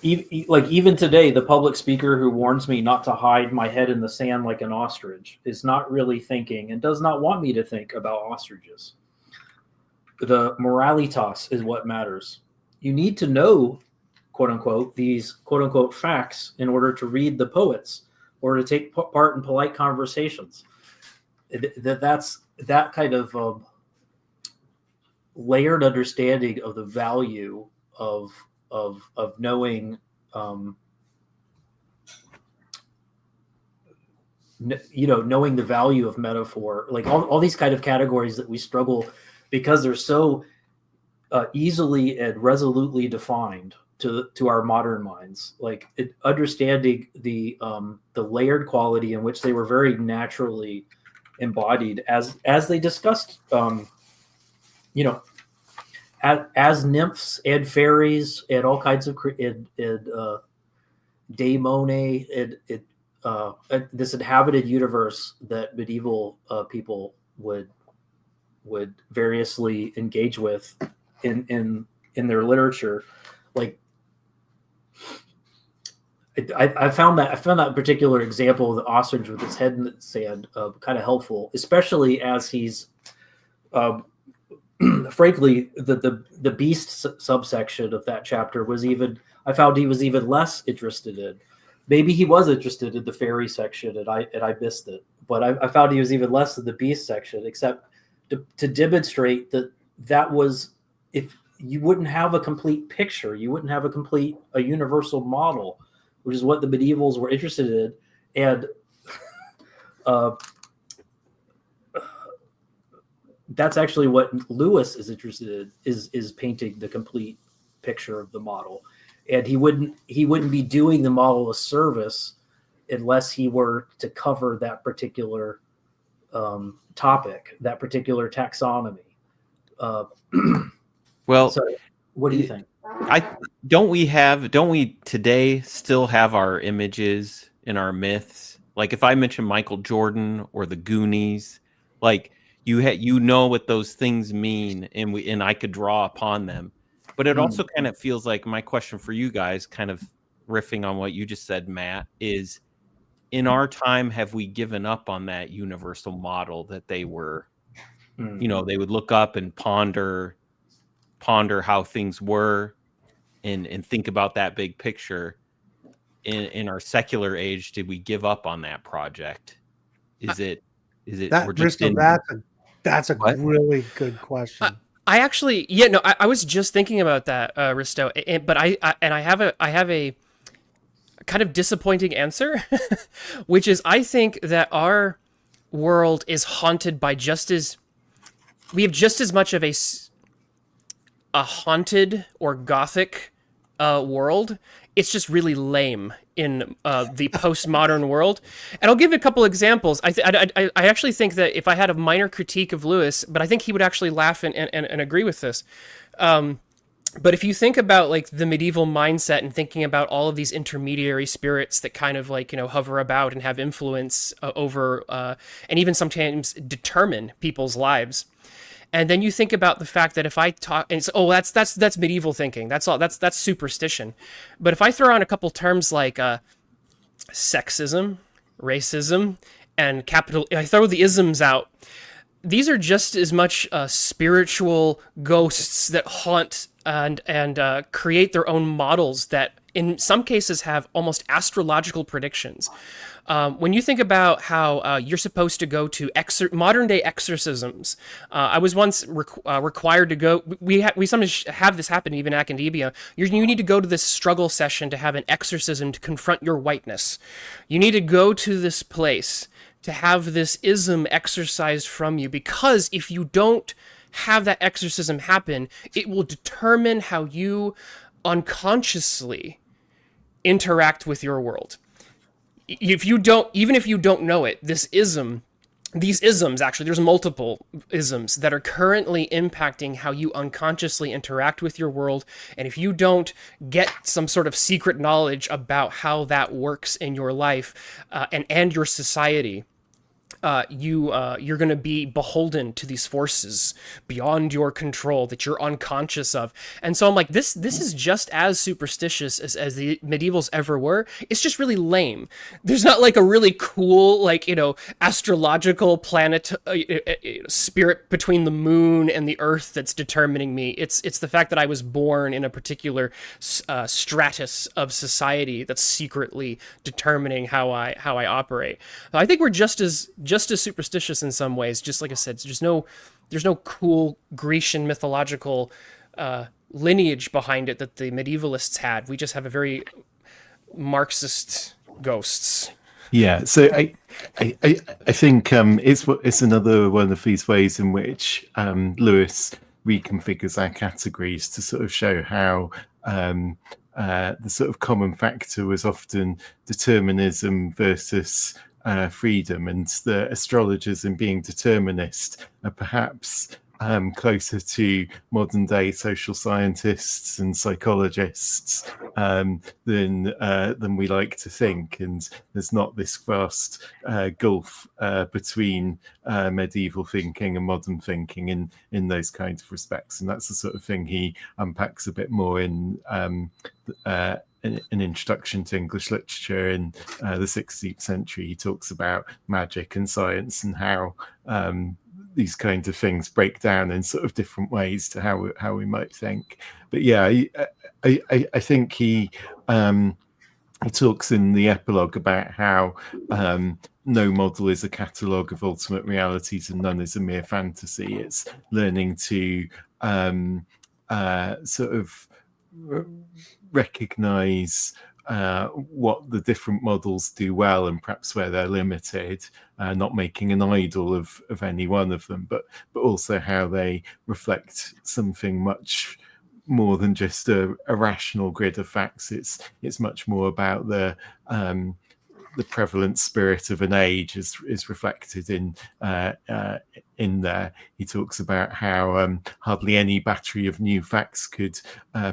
A: even today, the public speaker who warns me not to hide my head in the sand like an ostrich is not really thinking and does not want me to think about ostriches. The moralitas is what matters. You need to know, quote unquote, these quote unquote facts in order to read the poets or to take part in polite conversations. That's that kind of layered understanding of the value of of knowing, knowing the value of metaphor, like all these kind of categories that we struggle because they're so easily and resolutely defined to our modern minds, like understanding the layered quality in which they were very naturally embodied as they discussed, as nymphs and fairies and all kinds of daemone and this inhabited universe that medieval people would variously engage with in their literature. Like I found that particular example of the ostrich with its head in the sand kind of helpful, especially as he's frankly the beast subsection of that chapter was even, I found he was even less interested in. Maybe he was interested in the fairy section and I missed it, but I found he was even less in the beast section, except to demonstrate that was, if you wouldn't have a complete picture, you wouldn't have a universal model, which is what the medievals were interested in. And that's actually what Lewis is interested in, is painting the complete picture of the model. And he wouldn't be doing the model a service unless he were to cover that particular topic, that particular taxonomy.
D: Well,
A: so what do you think?
D: Don't we today still have our images in our myths? Like if I mention Michael Jordan or the Goonies, like you know what those things mean, and I could draw upon them. But it also kind of feels like, my question for you guys, kind of riffing on what you just said, Matt, is in our time, have we given up on that universal model that they were, they would look up and ponder how things were and think about that big picture. In our secular age, did we give up on that project? Is it
B: that,
D: we're just
B: that's a really good question.
E: I actually, I was just thinking about that, Risto, but I have a kind of disappointing answer, which is I think that our world is haunted by we have just as much of a haunted or gothic world. It's just really lame in the postmodern world. And I'll give you a couple examples. I actually think that if I had a minor critique of Lewis, but I think he would actually laugh and agree with this. But if you think about like the medieval mindset and thinking about all of these intermediary spirits that kind of like, hover about and have influence over and even sometimes determine people's lives. And then you think about the fact that if I talk, and it's, that's medieval thinking. That's all. That's superstition. But if I throw on a couple terms like sexism, racism, and I throw the isms out. These are just as much spiritual ghosts that haunt and create their own models that, in some cases, have almost astrological predictions. When you think about how you're supposed to go to modern day exorcisms, I was once required to go. We sometimes have this happen even in academia. You need to go to this struggle session to have an exorcism to confront your whiteness. You need to go to this place to have this ism exorcised from you, because if you don't have that exorcism happen, it will determine how you unconsciously interact with your world. Even if you don't know it, these isms, actually, there's multiple isms that are currently impacting how you unconsciously interact with your world. And if you don't get some sort of secret knowledge about how that works in your life and your society, you're going to be beholden to these forces beyond your control that you're unconscious of. And so I'm like, this is just as superstitious as the medievals ever were. It's just really lame. There's not like a really cool, like, astrological planet spirit between the moon and the earth that's determining me. It's the fact that I was born in a particular stratus of society that's secretly determining how I operate. I think we're just as superstitious in some ways. Just like I said, there's no cool Grecian mythological lineage behind it that the medievalists had. We just have a very Marxist ghosts.
C: Yeah, so I think it's another one of these ways in which Lewis reconfigures our categories to sort of show how the sort of common factor was often determinism versus freedom, and the astrologers, in being determinist, are perhaps closer to modern day social scientists and psychologists than we like to think, and there's not this vast gulf between medieval thinking and modern thinking in those kinds of respects, and that's the sort of thing he unpacks a bit more in an introduction to English literature in the 16th century. He talks about magic and science and how these kinds of things break down in sort of different ways to how we might think. But yeah, I think he talks in the epilogue about how no model is a catalogue of ultimate realities and none is a mere fantasy. It's learning to sort of recognize what the different models do well and perhaps where they're limited, not making an idol of any one of them, but also how they reflect something much more than just a rational grid of facts. It's much more about the prevalent spirit of an age is reflected in there. He talks about how hardly any battery of new facts could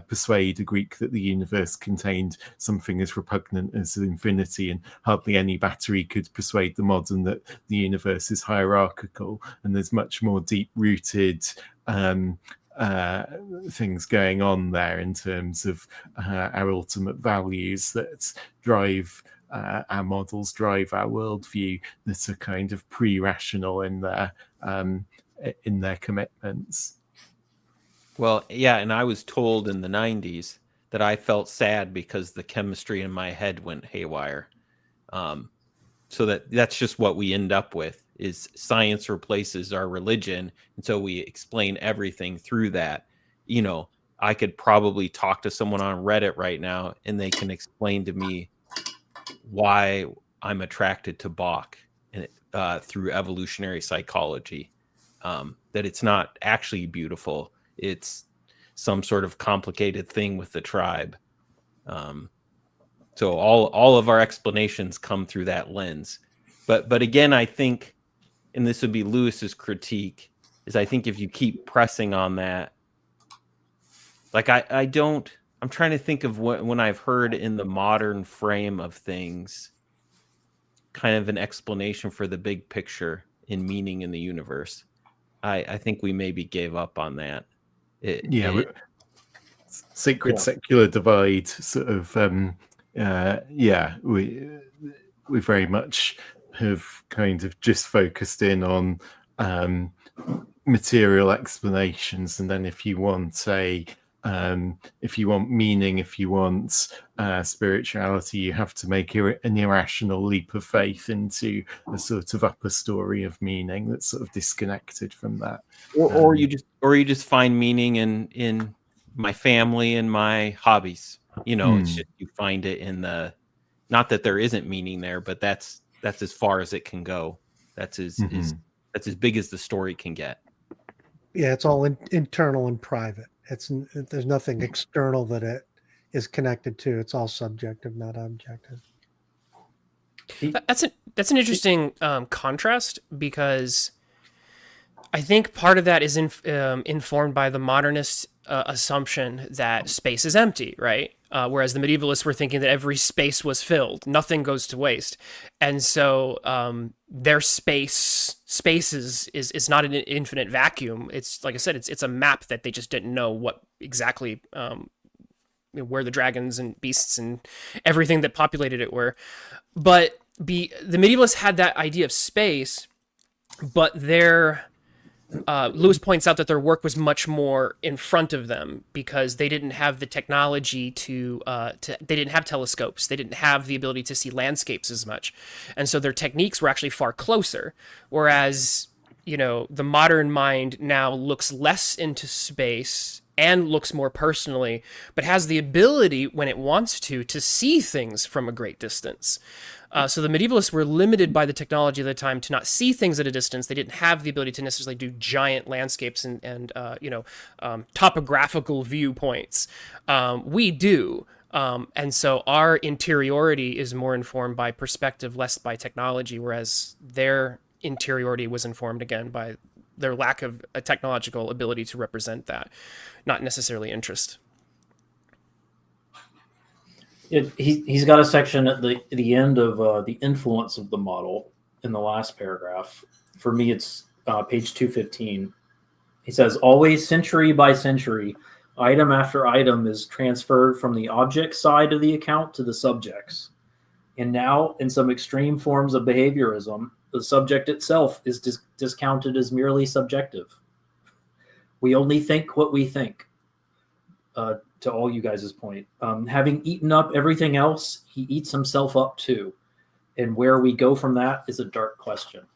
C: persuade a Greek that the universe contained something as repugnant as infinity, and hardly any battery could persuade the modern that the universe is hierarchical. And there's much more deep-rooted things going on there in terms of our ultimate values that drive our models, drive our worldview, that are kind of pre-rational in their commitments.
D: Well, yeah, and I was told in the 90s that I felt sad because the chemistry in my head went haywire. So that's just what we end up with, is science replaces our religion, and so we explain everything through that. You know, I could probably talk to someone on Reddit right now and they can explain to me why I'm attracted to Bach through evolutionary psychology. That it's not actually beautiful. It's some sort of complicated thing with the tribe. So all of our explanations come through that lens. But again, I think, and this would be Lewis's critique, is I think if you keep pressing on that, like I'm trying to think of when I've heard in the modern frame of things kind of an explanation for the big picture in meaning in the universe. I think we maybe gave up on that.
C: Sacred secular divide sort of we very much have kind of just focused in on material explanations, and then if you want meaning, if you want spirituality, you have to make an irrational leap of faith into a sort of upper story of meaning that's sort of disconnected from that.
D: Or you just find meaning in my family and my hobbies. You know, it's just, you find it in the, not that there isn't meaning there, but that's as far as it can go. That's as big as the story can get.
B: Yeah, it's all internal and private. There's nothing external that it is connected to. It's all subjective, not objective.
E: That's an interesting contrast, because I think part of that is informed by the modernist assumption that space is empty, right? Whereas the medievalists were thinking that every space was filled, nothing goes to waste, and so their space is not an infinite vacuum. It's, like I said, it's a map that they just didn't know what exactly where the dragons and beasts and everything that populated it were. But the medievalists had that idea of space, but Lewis points out that their work was much more in front of them because they didn't have the technology they didn't have telescopes. They didn't have the ability to see landscapes as much. And so their techniques were actually far closer. Whereas, the modern mind now looks less into space and looks more personally, but has the ability, when it wants to see things from a great distance. So the medievalists were limited by the technology of the time to not see things at a distance. They didn't have the ability to necessarily do giant landscapes and topographical viewpoints. We do. And so our interiority is more informed by perspective, less by technology, whereas their interiority was informed, again, by their lack of a technological ability to represent that, not necessarily interest.
A: He's got a section at the end of the influence of the model in the last paragraph. For me, it's page 215. He says, always century by century, item after item is transferred from the object side of the account to the subjects. And now, in some extreme forms of behaviorism, the subject itself is discounted as merely subjective. We only think what we think. To all you guys' point, having eaten up everything else, he eats himself up too. And where we go from that is a dark question.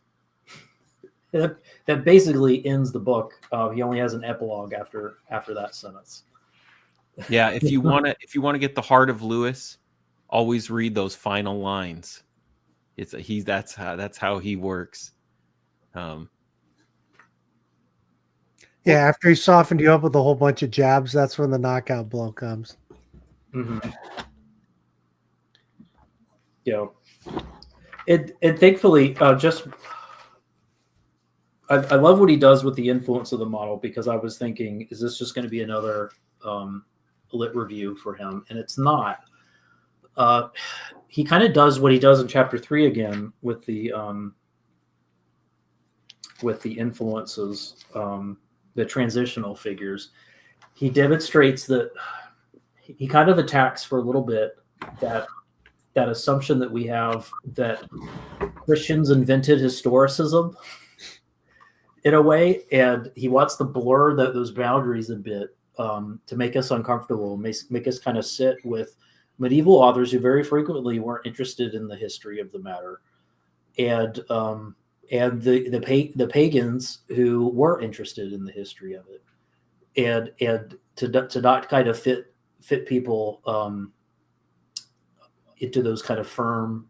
A: That basically ends the book. He only has an epilogue after that sentence.
D: Yeah, if you want to get the heart of Lewis, always read those final lines. That's how he works.
B: Yeah, after he softened you up with a whole bunch of jabs, that's when the knockout blow comes.
A: Mm-hmm. Yeah, and thankfully, I love what he does with the influence of the model, because I was thinking, is this just going to be another lit review for him? And it's not. He kind of does what he does in chapter 3 again with the influences. The transitional figures. He demonstrates that he kind of attacks for a little bit that assumption that we have that Christians invented historicism in a way, and he wants to blur those boundaries a bit to make us uncomfortable, make us kind of sit with medieval authors who very frequently weren't interested in the history of the matter, and the pagans who were interested in the history of it, and to not kind of fit people into those kind of firm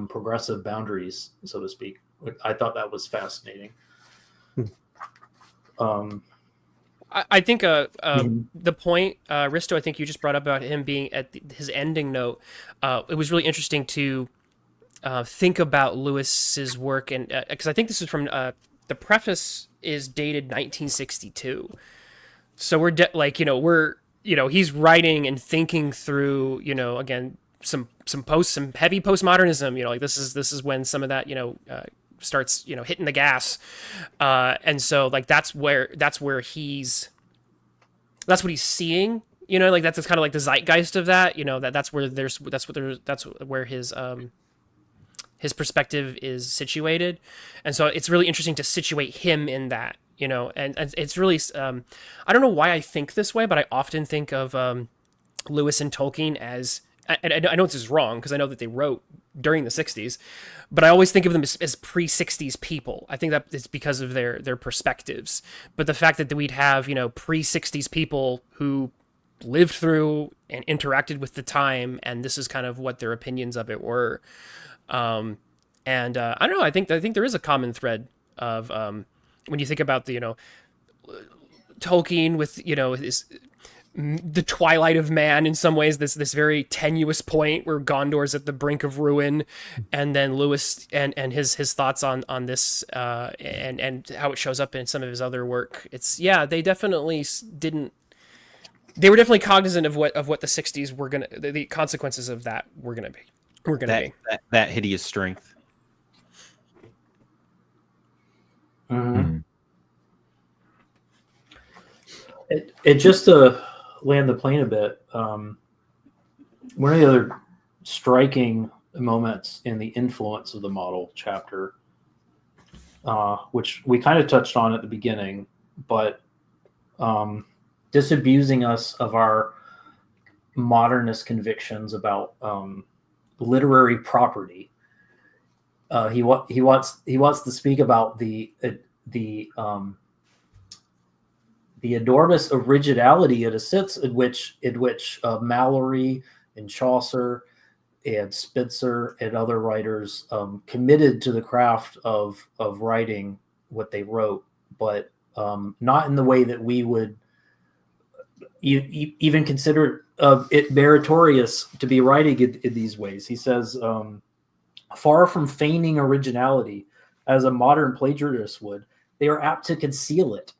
A: progressive boundaries, so to speak. I thought that was fascinating.
E: I think the point, Risto, I think you just brought up about him being at his ending note. It was really interesting to think about Lewis's work, and because I think this is from the preface is dated 1962, so we're he's writing and thinking through again some heavy postmodernism. Like this is when some of that starts hitting the gas, and so like that's what he's seeing. Like that's kind of like the zeitgeist of that. That's where his perspective is situated. And so it's really interesting to situate him in that, and it's really, I don't know why I think this way, but I often think of Lewis and Tolkien as, and I know this is wrong because I know that they wrote during the 60s, but I always think of them as pre-60s people. I think that it's because of their perspectives. But the fact that we'd have, pre-60s people who lived through and interacted with the time, and this is kind of what their opinions of it were. I don't know. I think there is a common thread of when you think about the Tolkien with the twilight of man in some ways, this very tenuous point where Gondor's at the brink of ruin, and then Lewis and his thoughts on this and how it shows up in some of his other work. They definitely didn't. They were definitely cognizant of what the 60s were the consequences of that were gonna be.
D: That hideous strength.
A: Mm-hmm. It just to land the plane a bit. One of the other striking moments in the influence of the model chapter, which we kind of touched on at the beginning, but disabusing us of our modernist convictions about literary property. He wants to speak about the the enormous originality in a sense in which Mallory and Chaucer and Spenser and other writers committed to the craft of writing what they wrote, but not in the way that we would even consider it meritorious to be writing in these ways. He says, far from feigning originality, as a modern plagiarist would, they are apt to conceal it.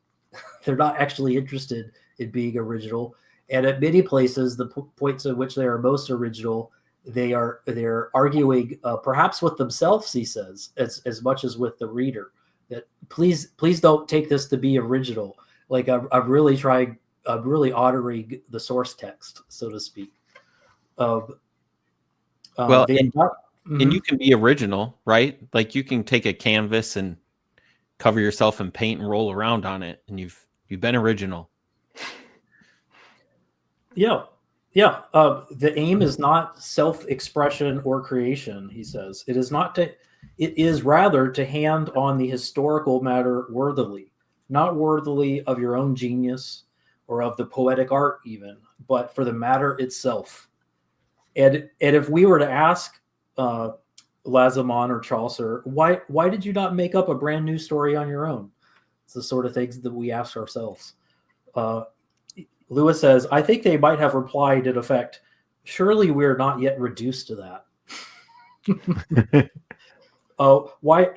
A: They're not actually interested in being original. And at many places, the points at which they are most original, they're arguing perhaps with themselves, he says, as much as with the reader. That please don't take this to be original. Like I'm really honoring the source text, so to speak.
D: Well, and you can be original, right? Like you can take a canvas and cover yourself in paint and roll around on it, and you've been original.
A: Yeah. The aim is not self-expression or creation, he says. It is rather to hand on the historical matter worthily, not worthily of your own genius or of the poetic art even, but for the matter itself. And if we were to ask Lazimon or Chaucer, why did you not make up a brand new story on your own? It's the sort of things that we ask ourselves. Lewis says, I think they might have replied in effect, surely we're not yet reduced to that. Why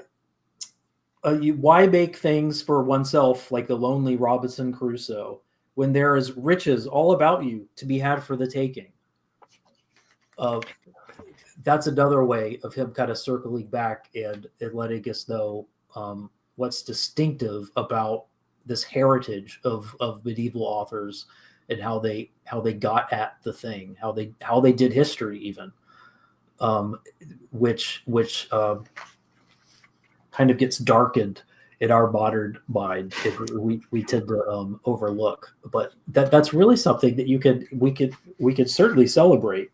A: make things for oneself like the lonely Robinson Crusoe when there is riches all about you to be had for the taking? That's another way of him kind of circling back and letting us know what's distinctive about this heritage of medieval authors and how they got at the thing, how they did history even, which kind of gets darkened in our modern mind. We tend to overlook, but that's really something that we could certainly celebrate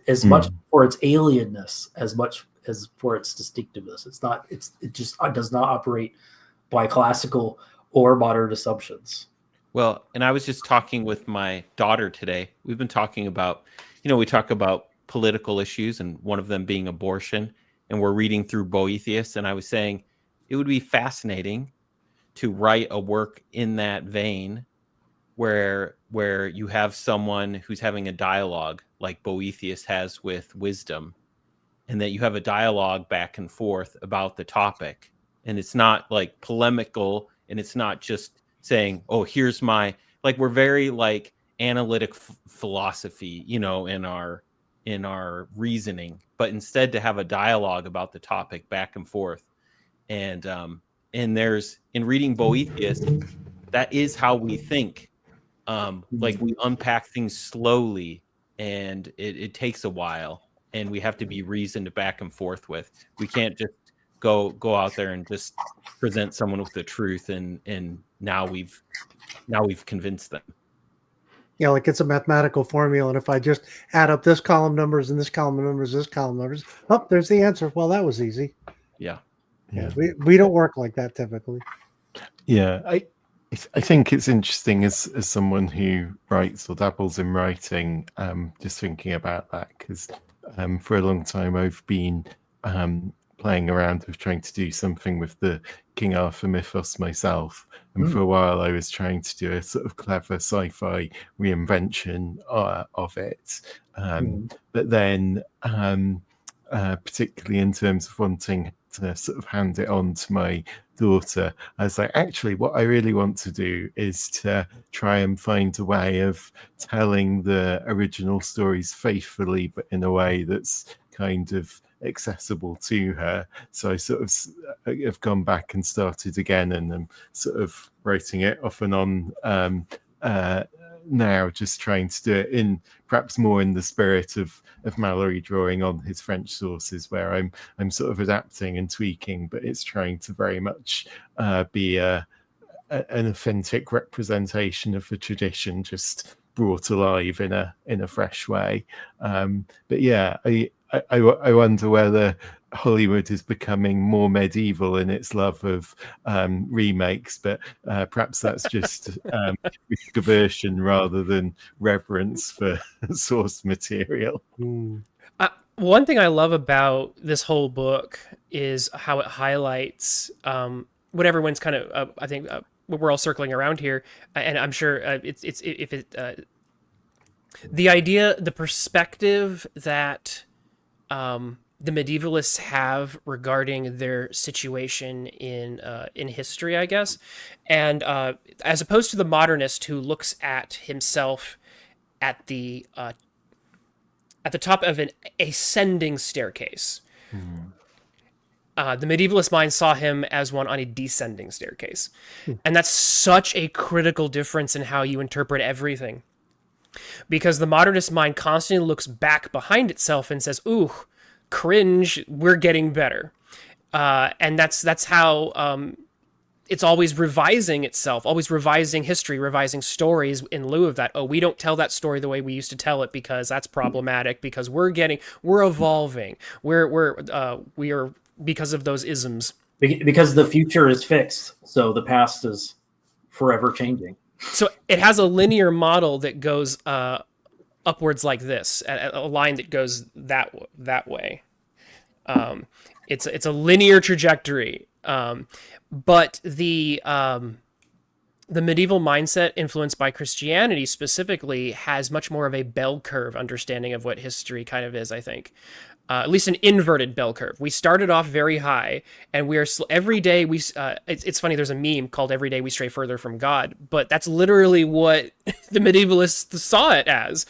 A: as much for its alienness as much as for its distinctiveness. It does not operate by classical or modern assumptions.
D: Well, and I was just talking with my daughter today. We've been talking about, we talk about political issues and one of them being abortion, and we're reading through Boethius, and I was saying it would be fascinating to write a work in that vein where you have someone who's having a dialogue like Boethius has with wisdom, and that you have a dialogue back and forth about the topic, and it's not like polemical, and it's not just saying, oh, here's my, like, we're very like analytic philosophy, in our reasoning, but instead to have a dialogue about the topic back and forth. And there's, in reading Boethius, that is how we think. Like we unpack things slowly, and it takes a while, and we have to be reasoned back and forth with. We can't just go out there and just present someone with the truth, and now we've convinced them.
B: Like it's a mathematical formula, and if I just add up this column numbers and this column numbers, this column numbers, there's the answer. Well, that was easy.
D: Yeah.
B: We don't work like that typically.
C: Yeah, I think it's interesting as someone who writes or dabbles in writing, just thinking about that, because for a long time I've been playing around with trying to do something with the King Arthur mythos myself, and for a while I was trying to do a sort of clever sci-fi reinvention of it, but then particularly in terms of wanting to sort of hand it on to my daughter, I was like, actually what I really want to do is to try and find a way of telling the original stories faithfully, but in a way that's kind of accessible to her. So I sort of have gone back and started again, and I'm sort of writing it off and on now, just trying to do it in perhaps more in the spirit of Mallory drawing on his French sources, where I'm sort of adapting and tweaking, but it's trying to very much be an authentic representation of the tradition, just brought alive in a fresh way. But yeah, I wonder whether Hollywood is becoming more medieval in its love of remakes, but perhaps that's just risk aversion rather than reverence for source material.
E: One thing I love about this whole book is how it highlights what everyone's kind of, I think, what we're all circling around here, and I'm sure the idea, the perspective that the medievalists have regarding their situation in history, I guess, and as opposed to the modernist who looks at himself at the top of an ascending staircase. The medievalist mind saw him as one on a descending staircase. And that's such a critical difference in how you interpret everything. Because the modernist mind constantly looks back behind itself and says, ooh, cringe, we're getting better. And that's how it's always revising itself, always revising history, revising stories in lieu of that. Oh, we don't tell that story the way we used to tell it because that's problematic, because we're evolving. We are because of those isms.
A: Because the future is fixed, so the past is forever changing.
E: So it has a linear model that goes upwards like this, a line that goes that way. It's a linear trajectory. But the medieval mindset influenced by Christianity specifically has much more of a bell curve understanding of what history kind of is, I think. At least an inverted bell curve. We started off very high, and we are every day we. It's funny. There's a meme called "Every day we stray further from God," but that's literally what the medievalists saw it as.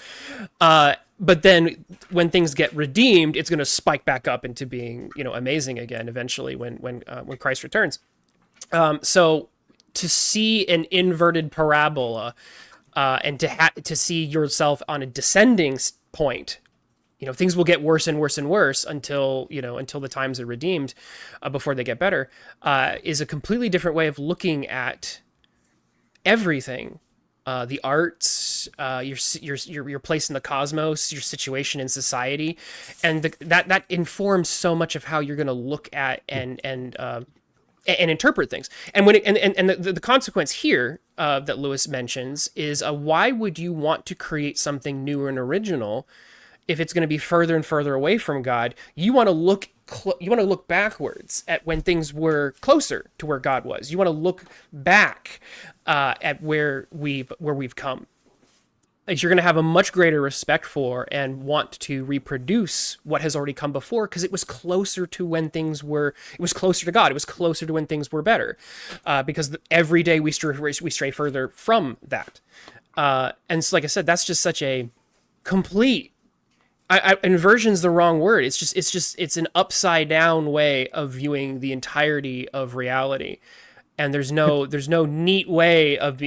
E: But then, when things get redeemed, it's going to spike back up into being, amazing again. Eventually, when Christ returns. So to see an inverted parabola, and to see yourself on a descending point. Things will get worse and worse and worse until the times are redeemed, before they get better, is a completely different way of looking at everything, the arts, your place in the cosmos, your situation in society, and that informs so much of how you're going to look at and interpret things. And when the consequence here that Lewis mentions is, why would you want to create something new and original? If it's going to be further and further away from God, you want to look backwards at when things were closer to where God was. You want to look back at where we've come. You're going to have a much greater respect for and want to reproduce what has already come before, because it was closer to when things were. It was closer to God. It was closer to when things were better, because every day we stray further from that. And so, like I said, that's just such a complete. Inversion's the wrong word. It's an upside down way of viewing the entirety of reality, and there's no neat way of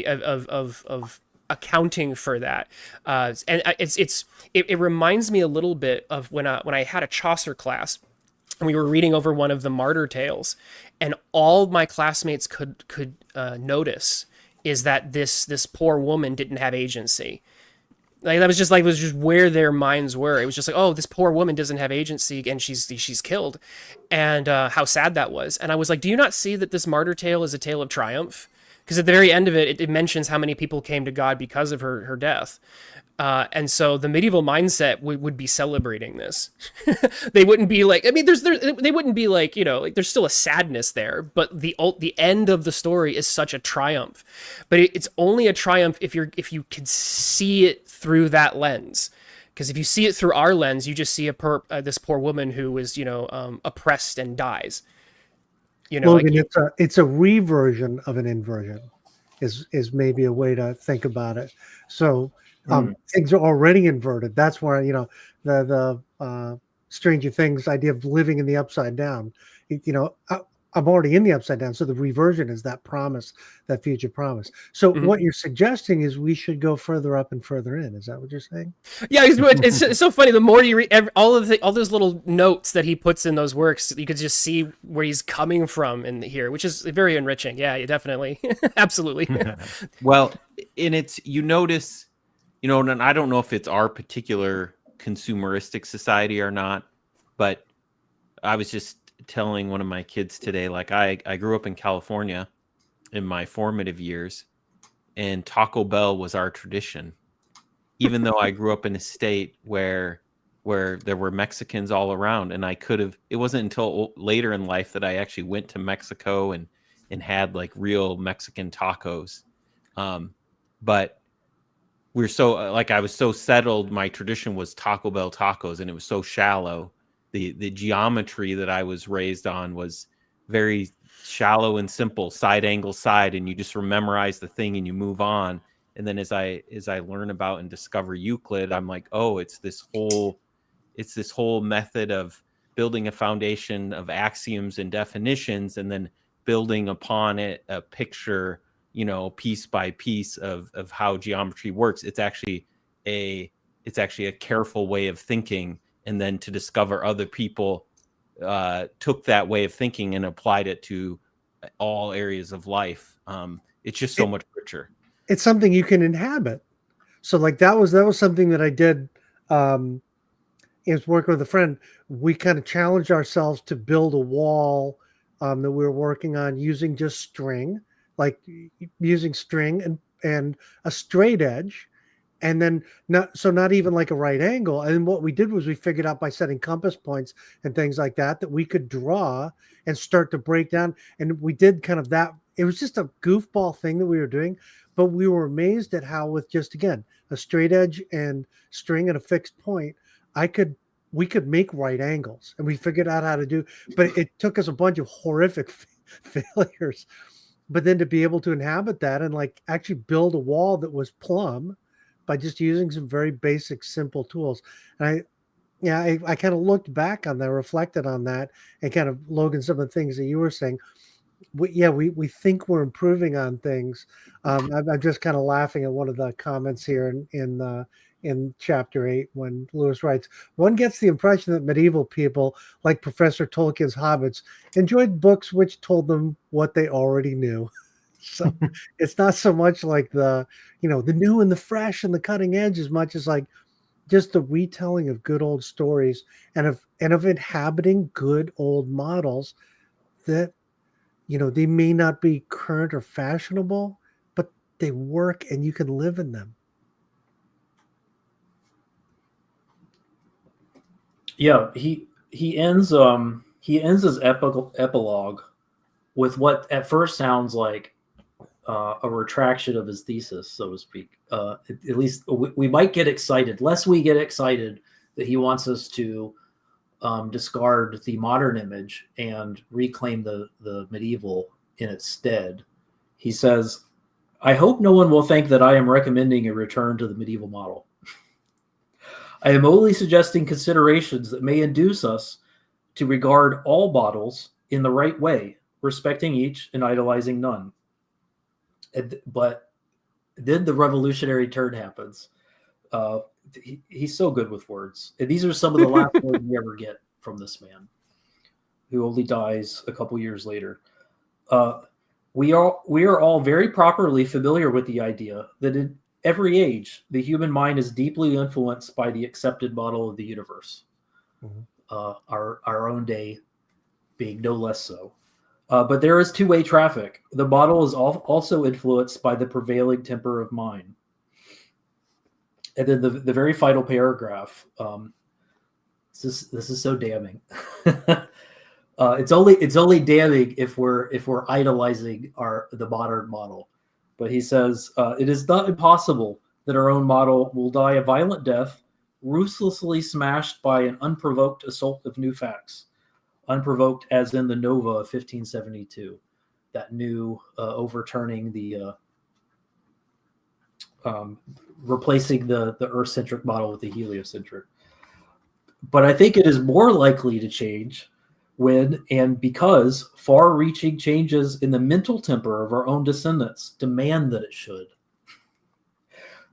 E: accounting for that. And it reminds me a little bit of when I had a Chaucer class, and we were reading over one of the Martyr Tales, and all my classmates could notice is that this poor woman didn't have agency. Like that was just where their minds were. It was just like, oh, this poor woman doesn't have agency and she's killed, and how sad that was. And I was like, do you not see that this martyr tale is a tale of triumph? Because at the very end of it mentions how many people came to God because of her death. And so the medieval mindset would be celebrating this. They wouldn't be like, I mean, they wouldn't be like, like there's still a sadness there, but the end of the story is such a triumph. But it's only a triumph if you can see it through that lens. Because if you see it through our lens, you just see this poor woman who was, oppressed and dies.
B: Logan, it's a reversion of an inversion, is maybe a way to think about it. So. Things are already inverted. That's why the Stranger Things idea of living in the upside down. I'm already in the upside down, so the reversion is that promise, that future promise. So what you're suggesting is we should go further up and further in. Is that what you're saying? Yeah,
E: it's so funny. The more you read all those little notes that he puts in those works, you could just see where he's coming from in here, which is very enriching. Yeah, definitely, absolutely.
D: Well, you notice. And I don't know if it's our particular consumeristic society or not, but I was just telling one of my kids today, like I grew up in California in my formative years, and Taco Bell was our tradition. Even though I grew up in a state where there were Mexicans all around, and it wasn't until later in life that I actually went to Mexico and had like real Mexican tacos. But we're so like I was so settled. My tradition was Taco Bell tacos, and it was so shallow. The geometry that I was raised on was very shallow and simple, side angle side, and you just memorize the thing and you move on. And then as I learn about and discover Euclid, I'm like, oh, it's this whole method of building a foundation of axioms and definitions, and then building upon it a picture, piece by piece of how geometry works. It's actually a careful way of thinking, and then to discover other people took that way of thinking and applied it to all areas of life. It's just so much richer.
B: It's something you can inhabit. So like that was something that I did. Is working with a friend. We kind of challenged ourselves to build a wall that we were working on using just string, like using string and a straight edge, and then not even like a right angle. And what we did was we figured out by setting compass points and things like that we could draw and start to break down. And we did kind of that. It was just a goofball thing that we were doing, but we were amazed at how with just, again, a straight edge and string at a fixed point, we could make right angles, and we figured out how to do, but it took us a bunch of horrific failures. But then to be able to inhabit that and like actually build a wall that was plumb by just using some very basic, simple tools. And I kind of looked back on that, reflected on that, and kind of, Logan, some of the things that you were saying. We think we're improving on things. I'm just kind of laughing at one of the comments here in chapter 8 when Lewis writes, one gets the impression that medieval people, like Professor Tolkien's hobbits, enjoyed books which told them what they already knew. So it's not so much like the new and the fresh and the cutting edge, as much as like just the retelling of good old stories and of inhabiting good old models that, they may not be current or fashionable, but they work and you can live in them.
A: Yeah, he ends his epilogue with what at first sounds like a retraction of his thesis, so to speak. At least we might get excited, lest we get excited that he wants us to discard the modern image and reclaim the medieval in its stead. He says, "I hope no one will think that I am recommending a return to the medieval model. I am only suggesting considerations that may induce us to regard all models in the right way, respecting each and idolizing none." But then the revolutionary turn happens. He's so good with words. And these are some of the last words we ever get from this man, who only dies a couple years later. We are all very properly familiar with the idea that in every age, the human mind is deeply influenced by the accepted model of the universe. Mm-hmm. Our own day being no less so. But there is two-way traffic. The model is also influenced by the prevailing temper of mind. And then the very final paragraph. This is so damning. It's only damning if we're idolizing the modern model. But he says, it is not impossible that our own model will die a violent death, ruthlessly smashed by an unprovoked assault of new facts. Unprovoked as in the Nova of 1572, that new overturning the replacing the Earth-centric model with the heliocentric. But I think it is more likely to change when and because far-reaching changes in the mental temper of our own descendants demand that it should.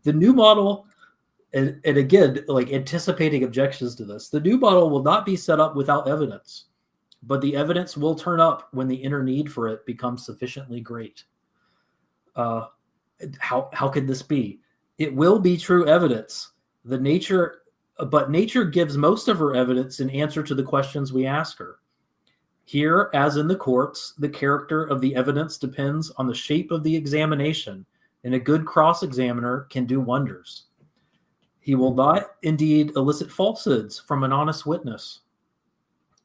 A: The new model, and again, like anticipating objections to this, the new model will not be set up without evidence, but the evidence will turn up when the inner need for it becomes sufficiently great. How could this be? It will be true evidence. But nature gives most of her evidence in answer to the questions we ask her. Here, as in the courts, the character of the evidence depends on the shape of the examination, and a good cross-examiner can do wonders. He will not indeed elicit falsehoods from an honest witness,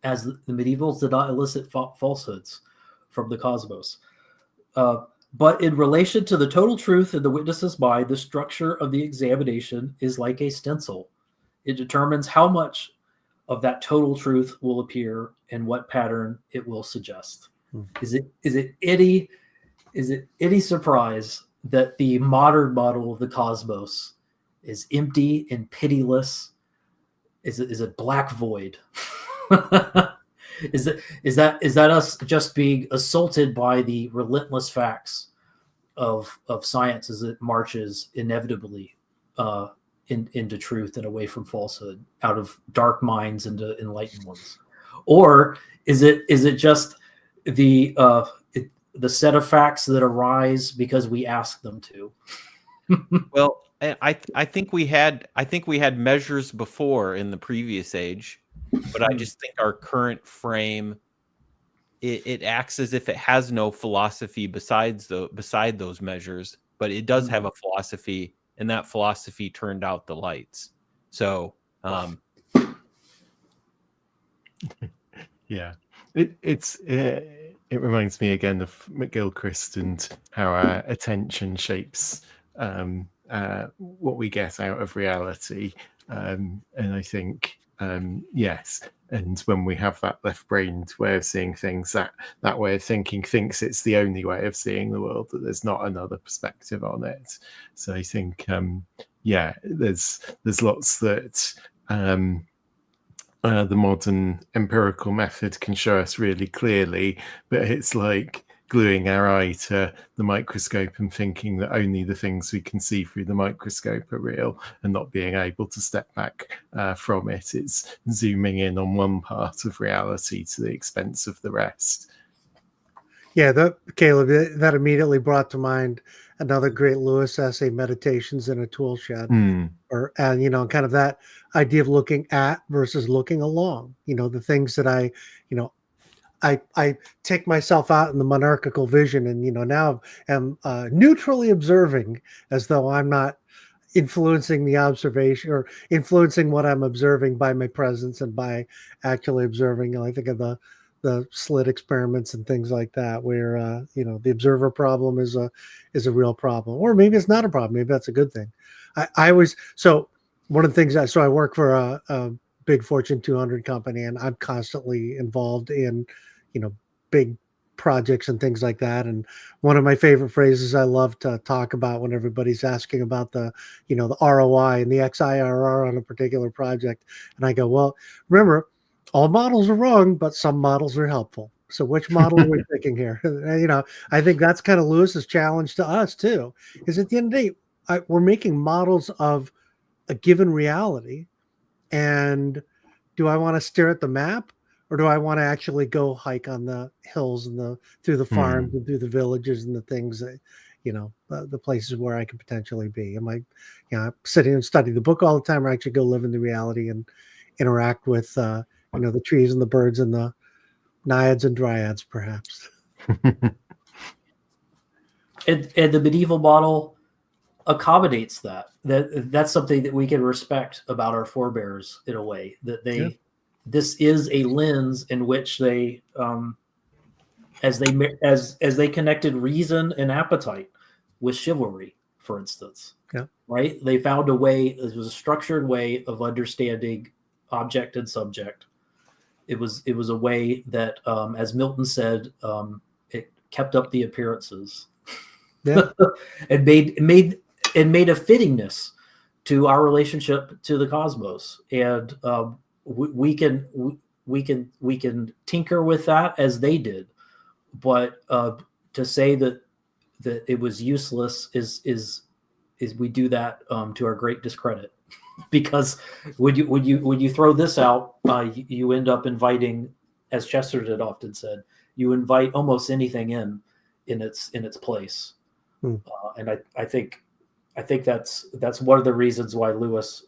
A: as the medievals did not elicit falsehoods from the cosmos. But in relation to the total truth in the witness's mind, the structure of the examination is like a stencil. It determines how much of that total truth will appear and what pattern it will suggest. Is it any surprise that the modern model of the cosmos is empty and pitiless? Is it black void? Is that us just being assaulted by the relentless facts of science as it marches inevitably into truth and away from falsehood, out of dark minds into enlightened ones? Or is it just the set of facts that arise because we ask them to?
D: Well, I think we had measures before in the previous age, but I just think our current frame, it acts as if it has no philosophy beside those measures, but it does have a philosophy, and that philosophy turned out the lights. So
C: yeah, it reminds me again of McGilchrist and how our attention shapes what we get out of reality, and I think yes, and when we have that left-brained way of seeing things, that way of thinking thinks it's the only way of seeing the world, that there's not another perspective on it. So I think yeah, there's lots that the modern empirical method can show us really clearly, but it's like gluing our eye to the microscope and thinking that only the things we can see through the microscope are real, and not being able to step back from it. It's zooming in on one part of reality to the expense of the rest.
B: Yeah, Caleb, that immediately brought to mind another great Lewis essay, Meditations in a Tool Shed. And kind of that idea of looking at versus looking along, the things that I take myself out in the monarchical vision, and now am neutrally observing, as though I'm not influencing the observation or influencing what I'm observing by my presence and by actually observing. I think of the slit experiments and things like that, where the observer problem is a real problem, or maybe it's not a problem. Maybe that's a good thing. One of the things I work for a big Fortune 200 company, and I'm constantly involved in big projects and things like that. And one of my favorite phrases I love to talk about when everybody's asking about the ROI and the XIRR on a particular project, and I go, well, remember, all models are wrong, but some models are helpful. So which model are we picking here? I think that's kind of Lewis's challenge to us too, is at the end of the day, we're making models of a given reality. And do I want to stare at the map, or do I want to actually go hike on the hills and through the farms and through the villages and the things that, the places where I could potentially be? Am I, sitting and study the book all the time, or actually go live in the reality and interact with, the trees and the birds and the naiads and dryads, perhaps?
A: And the medieval model accommodates that. That's something that we can respect about our forebears in a way, that this is a lens in which they, as they connected reason and appetite with chivalry, for instance.
B: Yeah.
A: Right. They found a way. It was a structured way of understanding object and subject. It was a way that, as Milton said, it kept up the appearances.
B: Yeah.
A: and made a fittingness to our relationship to the cosmos. And we can tinker with that as they did, but to say that it was useless is we do that to our great discredit. Because when you throw this out, you end up inviting, as Chesterton often said, you invite almost anything in its place. And I think that's one of the reasons why Lewis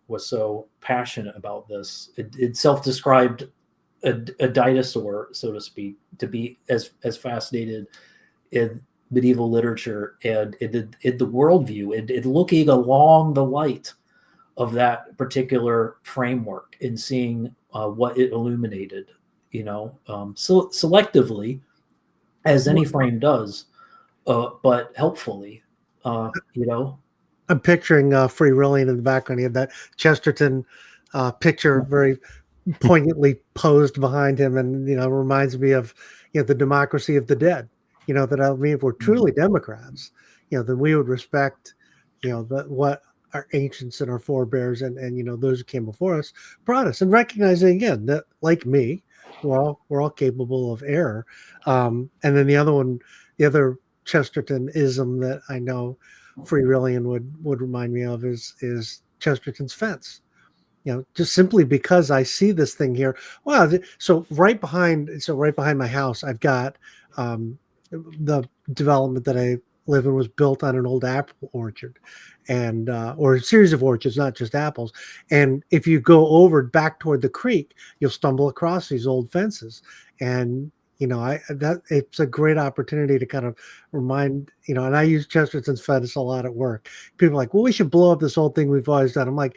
A: was so passionate about this. It self-described a dinosaur, so to speak, to be as fascinated in medieval literature and in the worldview and looking along the light of that particular framework and seeing what it illuminated, so selectively, as any frame does, but helpfully, you know.
B: I'm picturing Free Willing in the background. He had that Chesterton picture very poignantly posed behind him, and reminds me of the democracy of the dead. That I mean, if we're truly Democrats, then we would respect what our ancients and our forebears and those who came before us brought us, and recognizing again that, like me, we're all capable of error. And then the other Chestertonism that I know Free Willian would remind me of is Chesterton's fence. Just simply because I see this thing here. Wow. So right behind my house, I've got the development that I live in was built on an old apple orchard, and or a series of orchards, not just apples. And if you go over back toward the creek, you'll stumble across these old fences. And it's a great opportunity to kind of remind, and I use Chesterton's fence a lot at work. People are like, well, we should blow up this old thing we've always done. I'm like,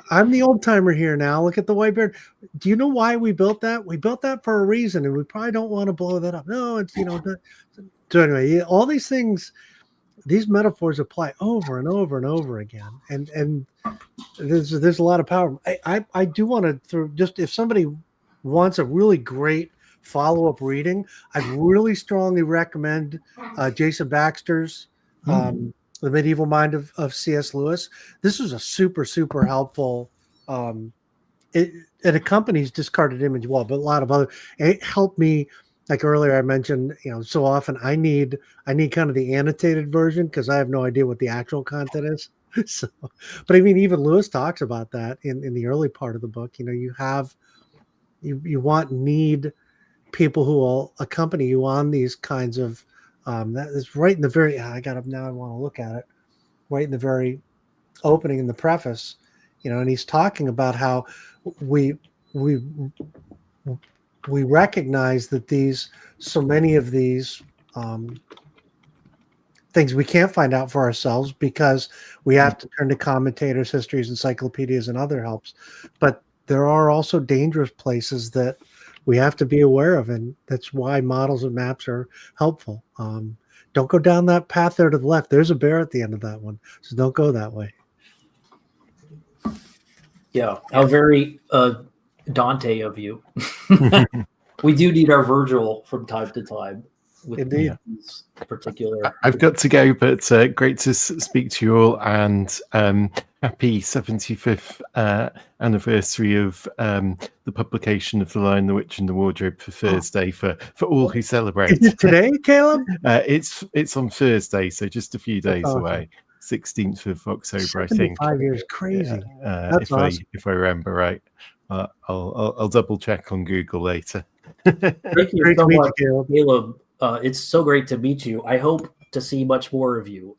B: I'm the old timer here now. Look at the white bear. Do you know why we built that? We built that for a reason, and we probably don't want to blow that up. No, it's so anyway, all these things, these metaphors apply over and over and over again, and there's a lot of power. I do want to just, if somebody wants a really great follow-up reading, I'd really strongly recommend Jason Baxter's The Medieval Mind of C.S. Lewis. This is a super helpful. It accompanies Discarded Image well, but a lot of other. It helped me. Like earlier, I mentioned, so often I need kind of the annotated version because I have no idea what the actual content is. So, but I mean, even Lewis talks about that in the early part of the book. You need people who will accompany you on these kinds of. That is right in the very. I want to look at it. Right in the very opening in the preface, and he's talking about how we recognize that so many of these things we can't find out for ourselves because we have to turn to commentators, histories, encyclopedias, and other helps. But there are also dangerous places that we have to be aware of, and that's why models and maps are helpful. Don't go down that path there to the left. There's a bear at the end of that one, so don't go that way.
A: Yeah, how very Dante of you. We do need our Virgil from time to time. With these particular.
C: I've got to go, but great to speak to you all, and happy 75th anniversary of the publication of The Lion, the Witch, and the Wardrobe for Thursday for all who celebrate.
B: Is it today, Caleb?
C: It's on Thursday, so just a few days away. 16th of October, I think.
B: 5 years, crazy.
C: That's awesome. If I remember right, I'll double check on Google later.
A: Thank you so much, Caleb. It's so great to meet you. I hope to see much more of you.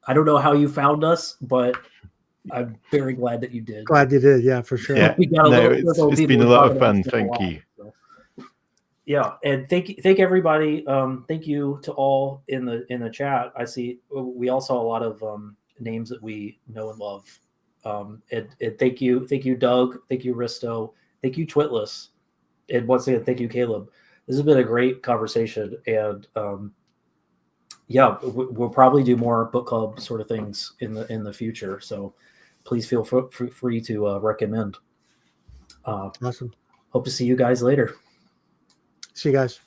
A: I don't know how you found us, but I'm very glad that you did.
B: Glad you did, yeah, for sure.
C: Yeah. It's been a lot of fun. Thank you.
A: So. Yeah, and thank everybody. Thank you to all in the chat. I see we all saw a lot of names that we know and love. And thank you, Doug. Thank you, Risto. Thank you, Twitless. And once again, thank you, Caleb. This has been a great conversation, and we'll probably do more book club sort of things in the future. So please feel free to recommend.
B: Awesome.
A: Hope to see you guys later.
B: See you guys.